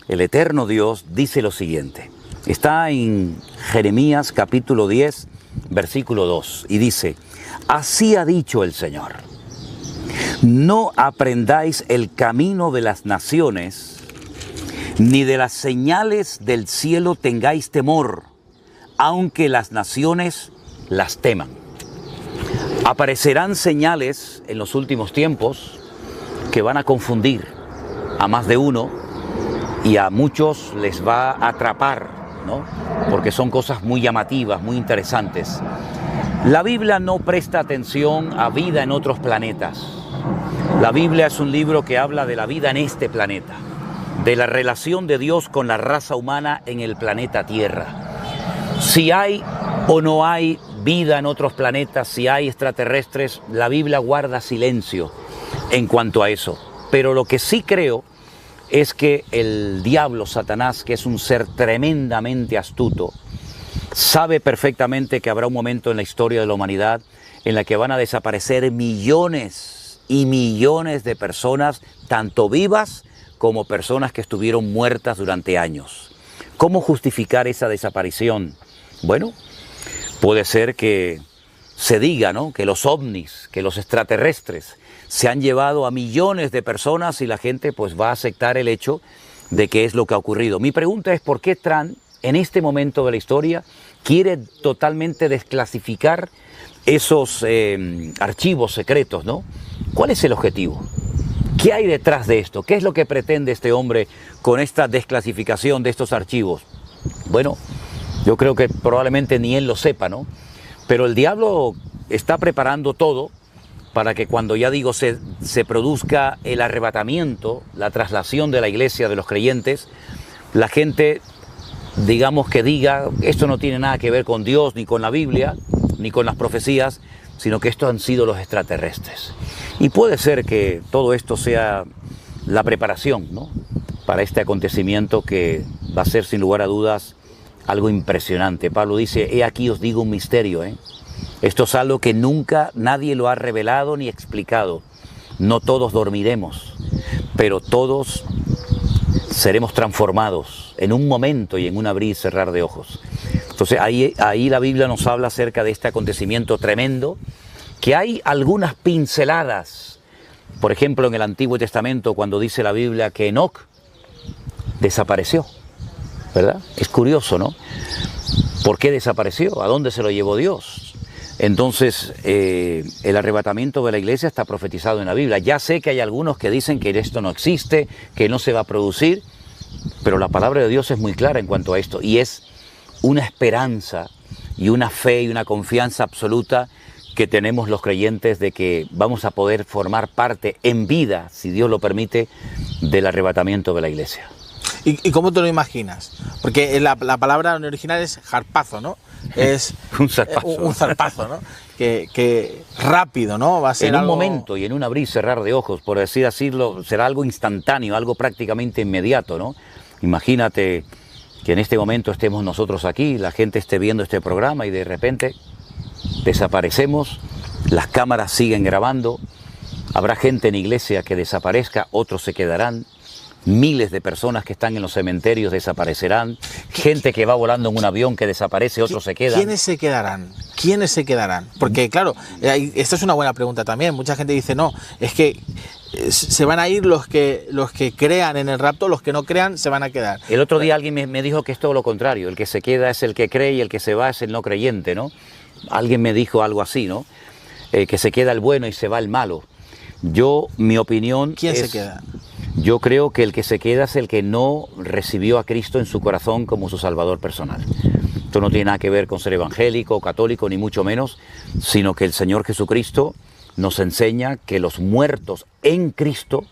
el eterno Dios, dice lo siguiente. Está en Jeremías capítulo 10, versículo 2, y dice: así ha dicho el Señor, no aprendáis el camino de las naciones, ni de las señales del cielo tengáis temor, aunque las naciones las teman. Aparecerán señales en los últimos tiempos que van a confundir a más de uno y a muchos les va a atrapar, ¿no? Porque son cosas muy llamativas, muy interesantes. La Biblia no presta atención a vida en otros planetas. La Biblia es un libro que habla de la vida en este planeta, de la relación de Dios con la raza humana en el planeta Tierra. Si hay o no hay vida en otros planetas, si hay extraterrestres, la Biblia guarda silencio en cuanto a eso. Pero lo que sí creo es que el diablo, Satanás, que es un ser tremendamente astuto, sabe perfectamente que habrá un momento en la historia de la humanidad en la que van a desaparecer millones y millones de personas, tanto vivas como personas que estuvieron muertas durante años. ¿Cómo justificar esa desaparición? Bueno, puede ser que se diga, ¿no?, que los ovnis, que los extraterrestres se han llevado a millones de personas y la gente pues va a aceptar el hecho de que es lo que ha ocurrido. Mi pregunta es: ¿por qué Trump en este momento de la historia quiere totalmente desclasificar esos archivos secretos, ¿no? ¿Cuál es el objetivo? ¿Qué hay detrás de esto? ¿Qué es lo que pretende este hombre con esta desclasificación de estos archivos? Bueno, yo creo que probablemente ni él lo sepa, ¿no? Pero el diablo está preparando todo para que cuando, ya digo, se produzca el arrebatamiento, la traslación de la iglesia, de los creyentes, la gente, digamos, que diga: esto no tiene nada que ver con Dios, ni con la Biblia, ni con las profecías, sino que estos han sido los extraterrestres. Y puede ser que todo esto sea la preparación, ¿no?, para este acontecimiento que va a ser, sin lugar a dudas, algo impresionante. Pablo dice: he aquí os digo un misterio, Esto es algo que nunca nadie lo ha revelado ni explicado. No todos dormiremos, pero todos seremos transformados en un momento y en un abrir y cerrar de ojos. Entonces ahí la Biblia nos habla acerca de este acontecimiento tremendo, que hay algunas pinceladas. Por ejemplo, en el Antiguo Testamento, cuando dice la Biblia que Enoc desapareció, ¿verdad? Es curioso, ¿no? ¿Por qué desapareció? ¿A dónde se lo llevó Dios? Entonces, el arrebatamiento de la iglesia está profetizado en la Biblia. Ya sé que hay algunos que dicen que esto no existe, que no se va a producir, pero la palabra de Dios es muy clara en cuanto a esto, y es una esperanza y una fe y una confianza absoluta que tenemos los creyentes de que vamos a poder formar parte en vida, si Dios lo permite, del arrebatamiento de la iglesia. ¿Y cómo te lo imaginas? Porque la palabra original es zarpazo, ¿no? Es un zarpazo. Un zarpazo, ¿no? Que rápido, ¿no? Va a ser en un algo... momento y en un abrir y cerrar de ojos, por decir así, será algo instantáneo, algo prácticamente inmediato, ¿no? Imagínate que en este momento estemos nosotros aquí, la gente esté viendo este programa y de repente desaparecemos, las cámaras siguen grabando, habrá gente en iglesia que desaparezca, otros se quedarán, miles de personas que están en los cementerios desaparecerán, gente que va volando en un avión que desaparece, otros se quedan. ¿Quiénes se quedarán? ¿Quiénes se quedarán? Porque claro, esta es una buena pregunta también, mucha gente dice, no, es que se van a ir los que crean en el rapto, los que no crean se van a quedar. El otro día alguien me dijo que es todo lo contrario, el que se queda es el que cree y el que se va es el no creyente, ¿no? Alguien me dijo algo así, ¿no? Que se queda el bueno y se va el malo. Mi opinión ¿Quién es, se queda? Yo creo que el que se queda es el que no recibió a Cristo en su corazón como su Salvador personal. Esto no tiene nada que ver con ser evangélico o católico, ni mucho menos, sino que el Señor Jesucristo nos enseña que los muertos en Cristo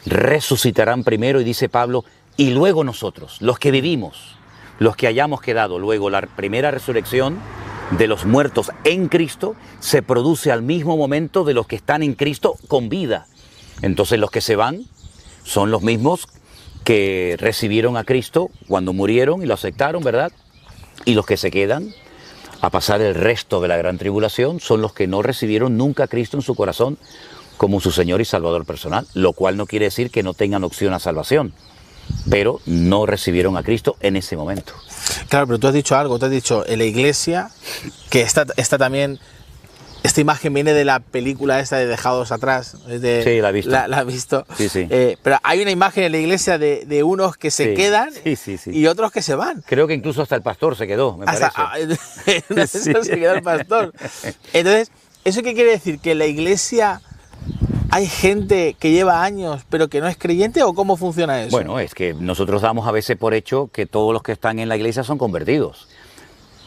resucitarán primero, y dice Pablo, y luego nosotros, los que vivimos, los que hayamos quedado. Luego la primera resurrección de los muertos en Cristo se produce al mismo momento de los que están en Cristo con vida. Entonces los que se van son los mismos que recibieron a Cristo cuando murieron y lo aceptaron, ¿verdad? Y los que se quedan a pasar el resto de la gran tribulación son los que no recibieron nunca a Cristo en su corazón como su Señor y Salvador personal, lo cual no quiere decir que no tengan opción a salvación, pero no recibieron a Cristo en ese momento. Claro, pero tú has dicho algo, tú has dicho en la iglesia, que esta también, esta imagen viene de la película esta de Dejados Atrás. Sí, la he visto. La has visto. Sí, sí. Pero hay una imagen en la iglesia de unos que se quedan y otros que se van. Creo que incluso hasta el pastor se quedó, me parece. En una sesión se quedó el pastor. Entonces, ¿eso qué quiere decir? ¿Que en la iglesia hay gente que lleva años pero que no es creyente, o cómo funciona eso? Bueno, es que nosotros damos a veces por hecho que todos los que están en la iglesia son convertidos.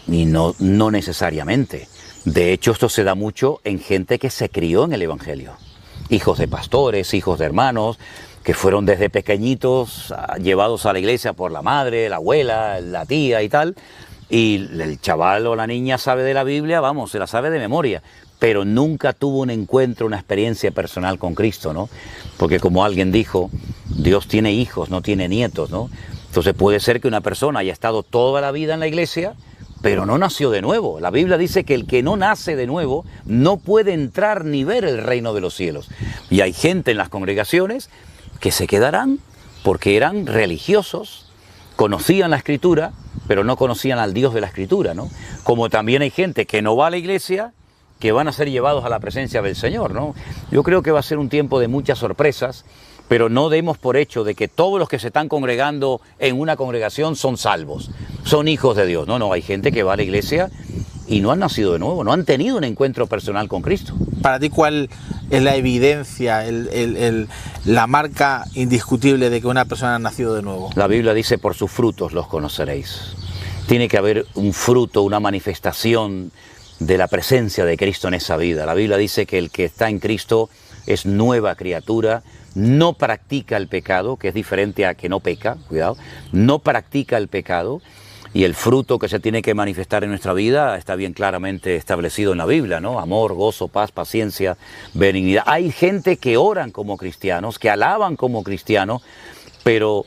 Y no necesariamente. De hecho, esto se da mucho en gente que se crió en el Evangelio. Hijos de pastores, hijos de hermanos, que fueron desde pequeñitos llevados a la iglesia por la madre, la abuela, la tía y tal. Y el chaval o la niña sabe de la Biblia, vamos, se la sabe de memoria, pero nunca tuvo un encuentro, una experiencia personal con Cristo, ¿no? Porque como alguien dijo, Dios tiene hijos, no tiene nietos, ¿no? Entonces puede ser que una persona haya estado toda la vida en la iglesia, pero no nació de nuevo. La Biblia dice que el que no nace de nuevo no puede entrar ni ver el reino de los cielos. Y hay gente en las congregaciones que se quedarán porque eran religiosos, conocían la Escritura, pero no conocían al Dios de la Escritura, ¿no? Como también hay gente que no va a la iglesia, que van a ser llevados a la presencia del Señor, ¿no? Yo creo que va a ser un tiempo de muchas sorpresas, pero no demos por hecho de que todos los que se están congregando en una congregación son salvos, son hijos de Dios. No, hay gente que va a la iglesia y no han nacido de nuevo, no han tenido un encuentro personal con Cristo. Para ti, ¿cuál es la evidencia, la marca indiscutible de que una persona ha nacido de nuevo? La Biblia dice, por sus frutos los conoceréis. Tiene que haber un fruto, una manifestación de la presencia de Cristo en esa vida. La Biblia dice que el que está en Cristo es nueva criatura, no practica el pecado, que es diferente a que no peca, cuidado, no practica el pecado, y el fruto que se tiene que manifestar en nuestra vida está bien claramente establecido en la Biblia, ¿no? Amor, gozo, paz, paciencia, benignidad. Hay gente que oran como cristianos, que alaban como cristianos, pero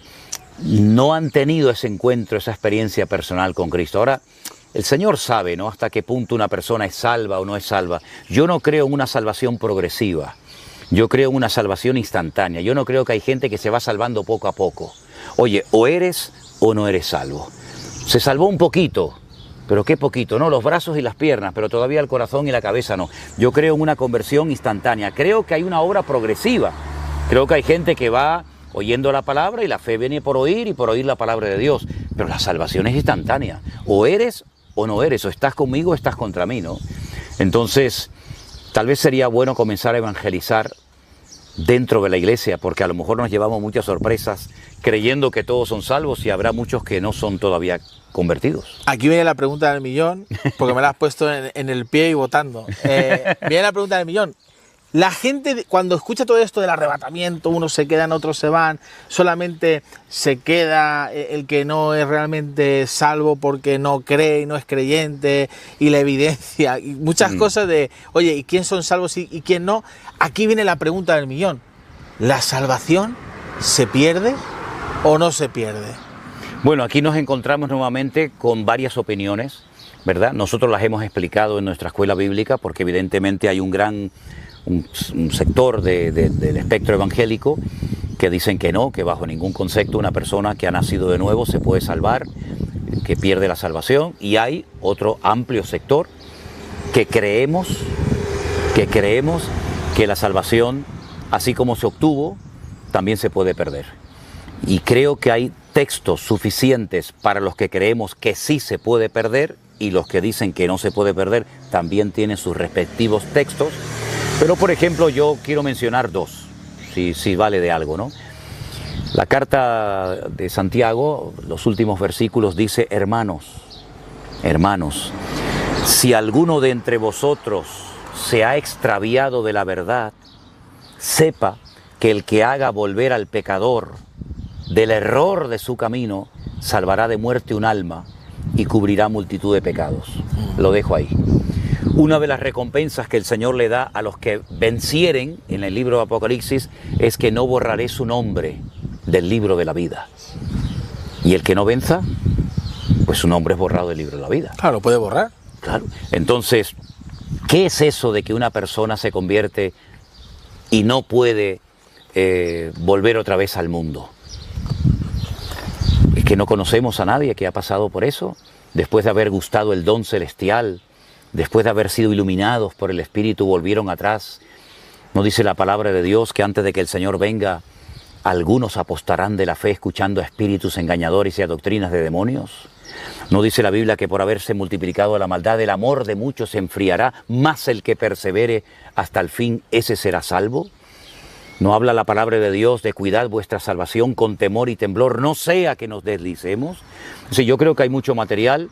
no han tenido ese encuentro, esa experiencia personal con Cristo. Ahora, el Señor sabe, ¿no?, hasta qué punto una persona es salva o no es salva. Yo no creo en una salvación progresiva. Yo creo en una salvación instantánea. Yo no creo que hay gente que se va salvando poco a poco. Oye, o eres o no eres salvo. Se salvó un poquito, pero qué poquito, ¿no? Los brazos y las piernas, pero todavía el corazón y la cabeza no. Yo creo en una conversión instantánea. Creo que hay una obra progresiva. Creo que hay gente que va oyendo la palabra y la fe viene por oír y por oír la palabra de Dios. Pero la salvación es instantánea. O eres o no eres, o estás conmigo o estás contra mí, ¿no? Entonces, tal vez sería bueno comenzar a evangelizar dentro de la iglesia, porque a lo mejor nos llevamos muchas sorpresas creyendo que todos son salvos y habrá muchos que no son todavía convertidos. Aquí viene la pregunta del millón, porque me la has puesto en el pie y votando. Viene la pregunta del millón. La gente, cuando escucha todo esto del arrebatamiento, unos se quedan, otros se van, solamente se queda el que no es realmente salvo porque no cree y no es creyente, y la evidencia, y muchas cosas de, oye, ¿y quién son salvos y quién no? Aquí viene la pregunta del millón. ¿La salvación se pierde o no se pierde? Bueno, aquí nos encontramos nuevamente con varias opiniones, ¿verdad? Nosotros las hemos explicado en nuestra escuela bíblica porque evidentemente hay un sector del espectro evangélico que dicen que no, que bajo ningún concepto una persona que ha nacido de nuevo se puede salvar, que pierde la salvación, y hay otro amplio sector que creemos que la salvación, así como se obtuvo, también se puede perder. Y creo que hay textos suficientes para los que creemos que sí se puede perder, y los que dicen que no se puede perder también tienen sus respectivos textos. Pero, por ejemplo, yo quiero mencionar dos, si vale de algo, ¿no? La carta de Santiago, los últimos versículos, dice: hermanos, si alguno de entre vosotros se ha extraviado de la verdad, sepa que el que haga volver al pecador del error de su camino, salvará de muerte un alma y cubrirá multitud de pecados. Lo dejo ahí. Una de las recompensas que el Señor le da a los que vencieren en el libro de Apocalipsis es que no borraré su nombre del libro de la vida. Y el que no venza, pues su nombre es borrado del libro de la vida. Claro, lo puede borrar. Claro. Entonces, ¿qué es eso de que una persona se convierte y no puede volver otra vez al mundo? Es que no conocemos a nadie que ha pasado por eso, después de haber gustado el don celestial, después de haber sido iluminados por el Espíritu, volvieron atrás. ¿No dice la palabra de Dios que antes de que el Señor venga, algunos apostarán de la fe escuchando a espíritus engañadores y a doctrinas de demonios? ¿No dice la Biblia que por haberse multiplicado la maldad, el amor de muchos se enfriará, más el que persevere hasta el fin, ese será salvo? ¿No habla la palabra de Dios de cuidad vuestra salvación con temor y temblor, no sea que nos deslicemos? Sí, yo creo que hay mucho material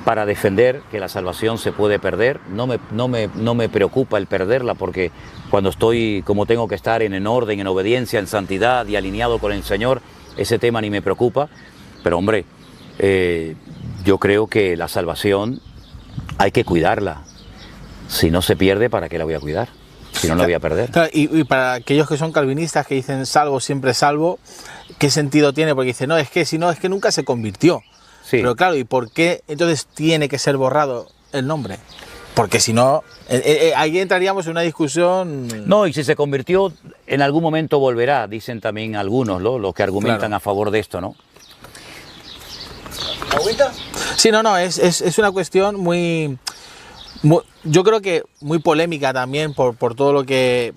para defender que la salvación se puede perder. No me preocupa el perderla, porque cuando estoy como tengo que estar, en orden, en obediencia, en santidad y alineado con el Señor, ese tema ni me preocupa. Pero hombre, yo creo que la salvación hay que cuidarla. Si no se pierde, ¿para qué la voy a cuidar? Si no la voy a perder. Claro, y para aquellos que son calvinistas, que dicen salvo, siempre salvo, ¿qué sentido tiene? Porque dicen, no, es que si no, es que nunca se convirtió. Sí. Pero claro, ¿y por qué entonces tiene que ser borrado el nombre? Porque si no, ahí entraríamos en una discusión... No, y si se convirtió, en algún momento volverá, dicen también algunos, ¿no? Los que argumentan a favor de esto, ¿no? ¿Agüita? Sí, no, es una cuestión muy, yo creo que muy polémica también por todo lo que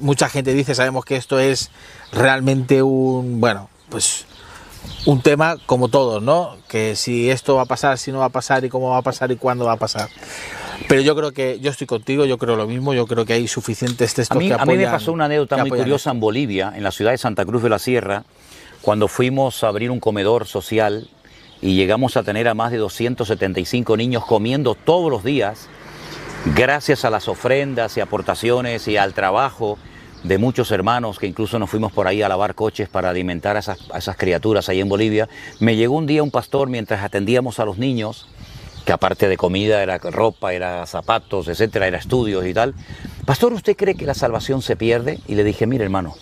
mucha gente dice. Sabemos que esto es realmente un tema como todos, ¿no? Que si esto va a pasar, si no va a pasar, y cómo va a pasar y cuándo va a pasar. Pero yo creo que yo estoy contigo, yo creo lo mismo, yo creo que hay suficientes textos que apoyan. A mí me pasó una anécdota muy curiosa en Bolivia, en la ciudad de Santa Cruz de la Sierra, cuando fuimos a abrir un comedor social y llegamos a tener a más de 275 niños comiendo todos los días, gracias a las ofrendas y aportaciones y al trabajo de muchos hermanos, que incluso nos fuimos por ahí a lavar coches para alimentar a esas criaturas ahí en Bolivia. Me llegó un día un pastor mientras atendíamos a los niños, que aparte de comida era ropa, era zapatos, etcétera, era estudios y tal. Pastor, ¿usted cree que la salvación se pierde? Y le dije, mire hermano,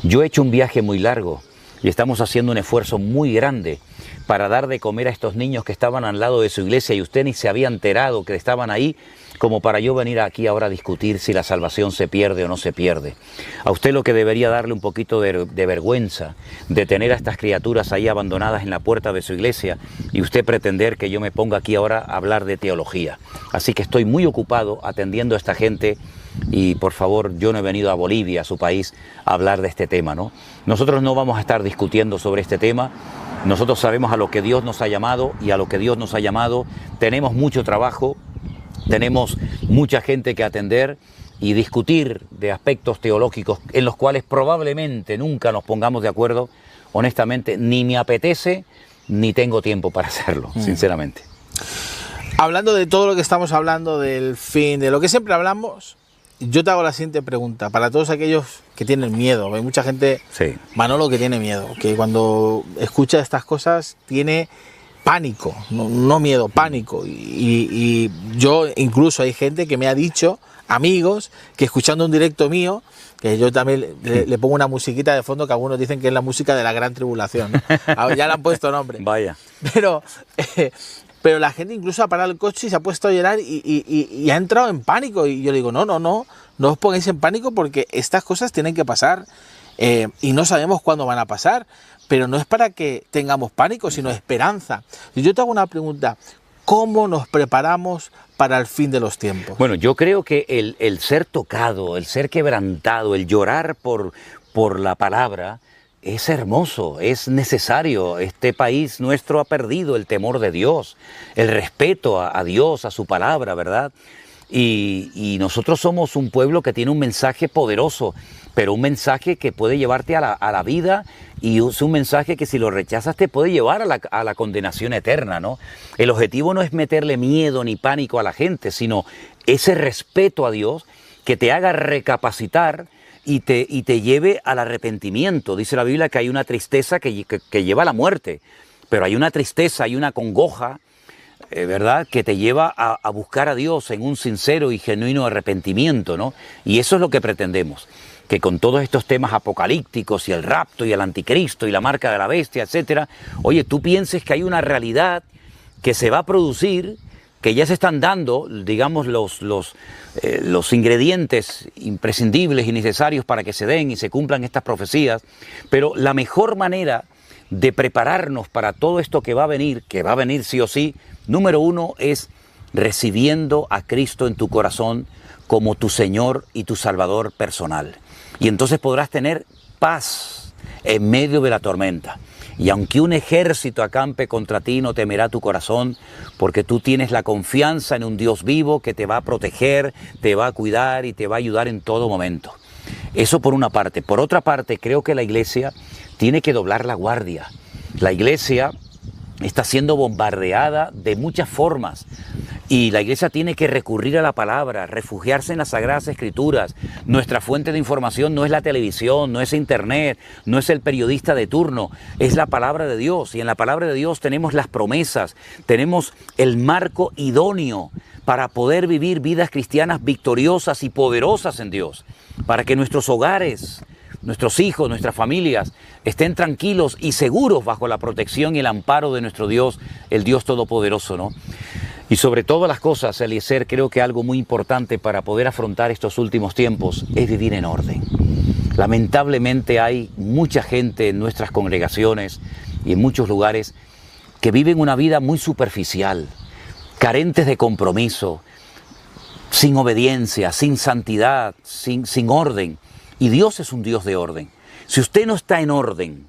yo he hecho un viaje muy largo y estamos haciendo un esfuerzo muy grande para dar de comer a estos niños que estaban al lado de su iglesia y usted ni se había enterado que estaban ahí, como para yo venir aquí ahora a discutir si la salvación se pierde o no se pierde. A usted lo que debería darle un poquito de vergüenza de tener a estas criaturas ahí abandonadas en la puerta de su iglesia y usted pretender que yo me ponga aquí ahora a hablar de teología. Así que estoy muy ocupado atendiendo a esta gente y por favor, yo no he venido a Bolivia, a su país, a hablar de este tema, ¿no? Nosotros no vamos a estar discutiendo sobre este tema. Nosotros sabemos a lo que Dios nos ha llamado y a lo que Dios nos ha llamado. Tenemos mucho trabajo, tenemos mucha gente que atender y discutir de aspectos teológicos en los cuales probablemente nunca nos pongamos de acuerdo, honestamente, ni me apetece ni tengo tiempo para hacerlo, sinceramente. Hablando de todo lo que estamos hablando, del fin, de lo que siempre hablamos, yo te hago la siguiente pregunta. Para todos aquellos que tienen miedo, hay mucha gente, Sí. Manolo, que tiene miedo, que cuando escucha estas cosas tiene pánico, no miedo, pánico. Y yo, incluso hay gente que me ha dicho, amigos, que escuchando un directo mío, que yo también le pongo una musiquita de fondo que algunos dicen que es la música de la Gran Tribulación, ¿no? Ya le han puesto nombre. Vaya. Pero la gente incluso ha parado el coche y se ha puesto a llorar y ha entrado en pánico. Y yo le digo, no os pongáis en pánico porque estas cosas tienen que pasar y no sabemos cuándo van a pasar. Pero no es para que tengamos pánico, sino esperanza. Y yo te hago una pregunta, ¿cómo nos preparamos para el fin de los tiempos? Bueno, yo creo que el ser tocado, el ser quebrantado, el llorar por la palabra, es hermoso, es necesario. Este país nuestro ha perdido el temor de Dios, el respeto a Dios, a su palabra, ¿verdad? Y nosotros somos un pueblo que tiene un mensaje poderoso, pero un mensaje que puede llevarte a la vida, y es un mensaje que si lo rechazas te puede llevar a la condenación eterna, ¿no? El objetivo no es meterle miedo ni pánico a la gente, sino ese respeto a Dios que te haga recapacitar y te lleve al arrepentimiento. Dice la Biblia que hay una tristeza que lleva a la muerte, pero hay una tristeza, hay una congoja, ¿verdad?, que te lleva a buscar a Dios en un sincero y genuino arrepentimiento, ¿no? Y eso es lo que pretendemos, que con todos estos temas apocalípticos y el rapto y el anticristo y la marca de la bestia, etcétera, oye, tú pienses que hay una realidad que se va a producir, que ya se están dando, digamos, los ingredientes imprescindibles y necesarios para que se den y se cumplan estas profecías, pero la mejor manera de prepararnos para todo esto que va a venir sí o sí, número uno es recibiendo a Cristo en tu corazón como tu Señor y tu Salvador personal. Y entonces podrás tener paz en medio de la tormenta. Y aunque un ejército acampe contra ti, no temerá tu corazón, porque tú tienes la confianza en un Dios vivo que te va a proteger, te va a cuidar y te va a ayudar en todo momento. Eso por una parte. Por otra parte, creo que la iglesia tiene que doblar la guardia. La iglesia está siendo bombardeada de muchas formas y la iglesia tiene que recurrir a la palabra, refugiarse en las Sagradas Escrituras. Nuestra fuente de información no es la televisión, no es internet, no es el periodista de turno, es la palabra de Dios. Y en la palabra de Dios tenemos las promesas, tenemos el marco idóneo para poder vivir vidas cristianas victoriosas y poderosas en Dios, para que nuestros hogares, nuestros hijos, nuestras familias estén tranquilos y seguros bajo la protección y el amparo de nuestro Dios, el Dios Todopoderoso, ¿no? Y sobre todas las cosas, Eliezer, creo que algo muy importante para poder afrontar estos últimos tiempos es vivir en orden. Lamentablemente hay mucha gente en nuestras congregaciones y en muchos lugares que viven una vida muy superficial, carentes de compromiso, sin obediencia, sin santidad, sin orden. Y Dios es un Dios de orden. Si usted no está en orden,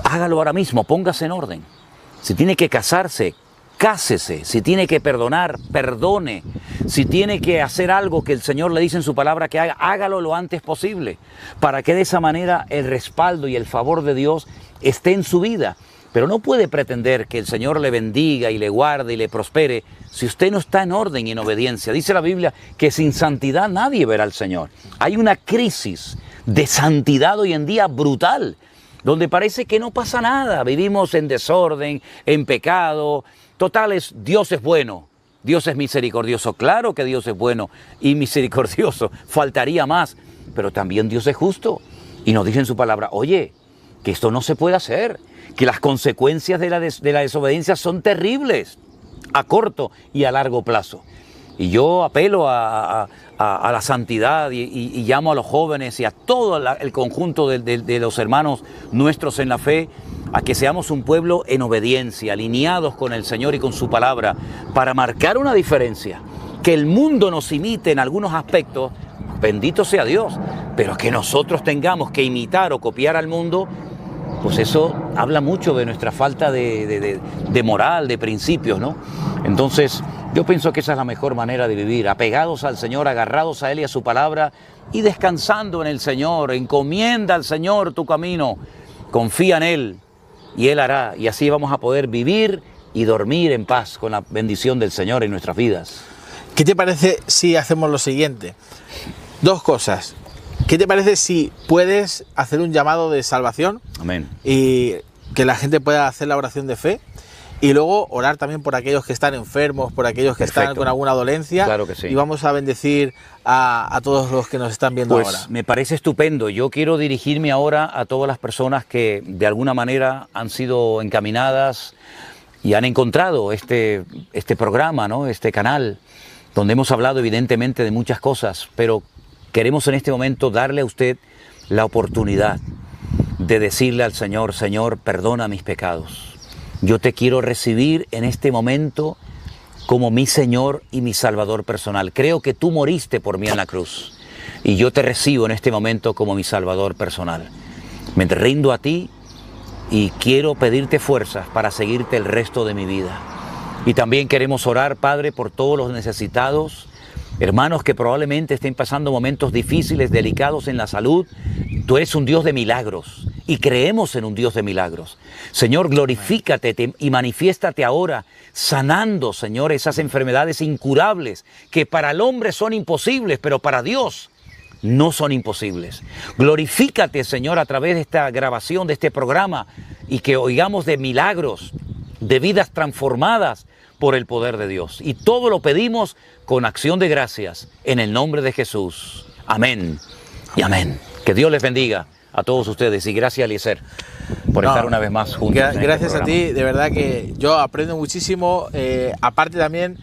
hágalo ahora mismo, póngase en orden. Si tiene que casarse, cásese. Si tiene que perdonar, perdone. Si tiene que hacer algo que el Señor le dice en su palabra que haga, hágalo lo antes posible, para que de esa manera el respaldo y el favor de Dios esté en su vida. Pero no puede pretender que el Señor le bendiga y le guarde y le prospere si usted no está en orden y en obediencia. Dice la Biblia que sin santidad nadie verá al Señor. Hay una crisis de santidad hoy en día brutal, donde parece que no pasa nada. Vivimos en desorden, en pecado. Total, Dios es bueno, Dios es misericordioso. Claro que Dios es bueno y misericordioso, faltaría más. Pero también Dios es justo y nos dice en su palabra, oye, que esto no se puede hacer, que las consecuencias de la desobediencia son terribles a corto y a largo plazo. Y yo apelo a la santidad y llamo a los jóvenes y a todo el conjunto de los hermanos nuestros en la fe a que seamos un pueblo en obediencia, alineados con el Señor y con su palabra, para marcar una diferencia. Que el mundo nos imite en algunos aspectos, bendito sea Dios, pero que nosotros tengamos que imitar o copiar al mundo, pues eso habla mucho de nuestra falta de moral, de principios, ¿no? Entonces, yo pienso que esa es la mejor manera de vivir, apegados al Señor, agarrados a Él y a su palabra y descansando en el Señor. Encomienda al Señor tu camino, confía en Él y Él hará. Y así vamos a poder vivir y dormir en paz con la bendición del Señor en nuestras vidas. ¿Qué te parece si hacemos lo siguiente? Dos cosas. ¿Qué te parece si puedes hacer un llamado de salvación? Amén. Y que la gente pueda hacer la oración de fe. Y luego orar también por aquellos que están enfermos, por aquellos que están con alguna dolencia. Claro que sí. Y vamos a bendecir a todos los que nos están viendo pues, ahora. Me parece estupendo. Yo quiero dirigirme ahora a todas las personas que de alguna manera han sido encaminadas y han encontrado este programa, ¿no? Este canal, donde hemos hablado evidentemente de muchas cosas, pero queremos en este momento darle a usted la oportunidad de decirle al Señor: Señor, perdona mis pecados. Yo te quiero recibir en este momento como mi Señor y mi Salvador personal. Creo que tú moriste por mí en la cruz y yo te recibo en este momento como mi Salvador personal. Me rindo a ti y quiero pedirte fuerzas para seguirte el resto de mi vida. Y también queremos orar, Padre, por todos los necesitados, hermanos que probablemente estén pasando momentos difíciles, delicados en la salud. Tú eres un Dios de milagros y creemos en un Dios de milagros. Señor, glorifícate y manifiéstate ahora, sanando, Señor, esas enfermedades incurables que para el hombre son imposibles, pero para Dios no son imposibles. Glorifícate, Señor, a través de esta grabación, de este programa, y que oigamos de milagros, de vidas transformadas por el poder de Dios. Y todo lo pedimos con acción de gracias en el nombre de Jesús. Amén y amén. Que Dios les bendiga a todos ustedes y gracias, Eliezer, por estar una vez más juntos. Gracias a ti, de verdad que yo aprendo muchísimo. Aparte también,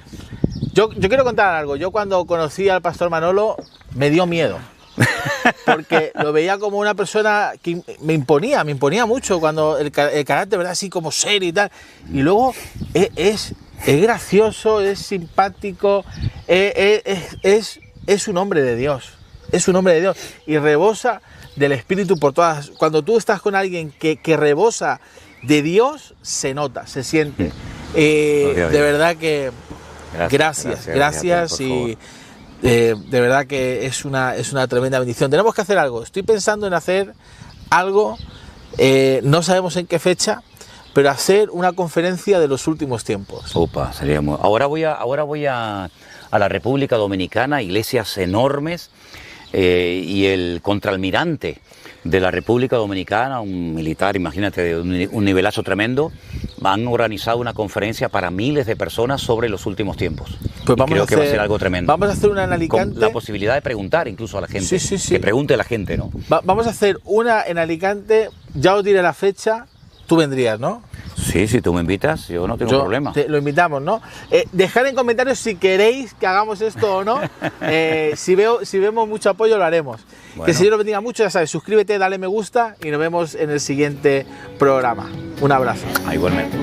yo quiero contar algo. Yo cuando conocí al pastor Manolo me dio miedo. Porque lo veía como una persona que me imponía mucho, cuando el carácter, ¿verdad? Así como serio y tal. Y luego es gracioso, es simpático, es un hombre de Dios. Es un hombre de Dios y rebosa del Espíritu por todas. Cuando tú estás con alguien que rebosa de Dios, se nota, se siente. De verdad que gracias y de verdad que es una tremenda bendición. Tenemos que hacer algo. Estoy pensando en hacer algo, no sabemos en qué fecha, pero hacer una conferencia de los últimos tiempos. Opa, sería muy... Ahora voy a la República Dominicana, iglesias enormes. Y el contraalmirante de la República Dominicana, un militar, imagínate, de un nivelazo tremendo, han organizado una conferencia para miles de personas sobre los últimos tiempos. Pues creo que va a ser algo tremendo. Vamos a hacer una en Alicante. Con la posibilidad de preguntar incluso a la gente. Sí. Que pregunte a la gente, ¿no? Vamos a hacer una en Alicante, ya os diré la fecha, tú vendrías, ¿no? Sí, si tú me invitas, yo no tengo problema. Lo invitamos, ¿no? Dejad en comentarios si queréis que hagamos esto o no. Si vemos mucho apoyo, lo haremos. Bueno. Que el Señor os bendiga mucho, ya sabes, suscríbete, dale me gusta y nos vemos en el siguiente programa. Un abrazo. Igualmente.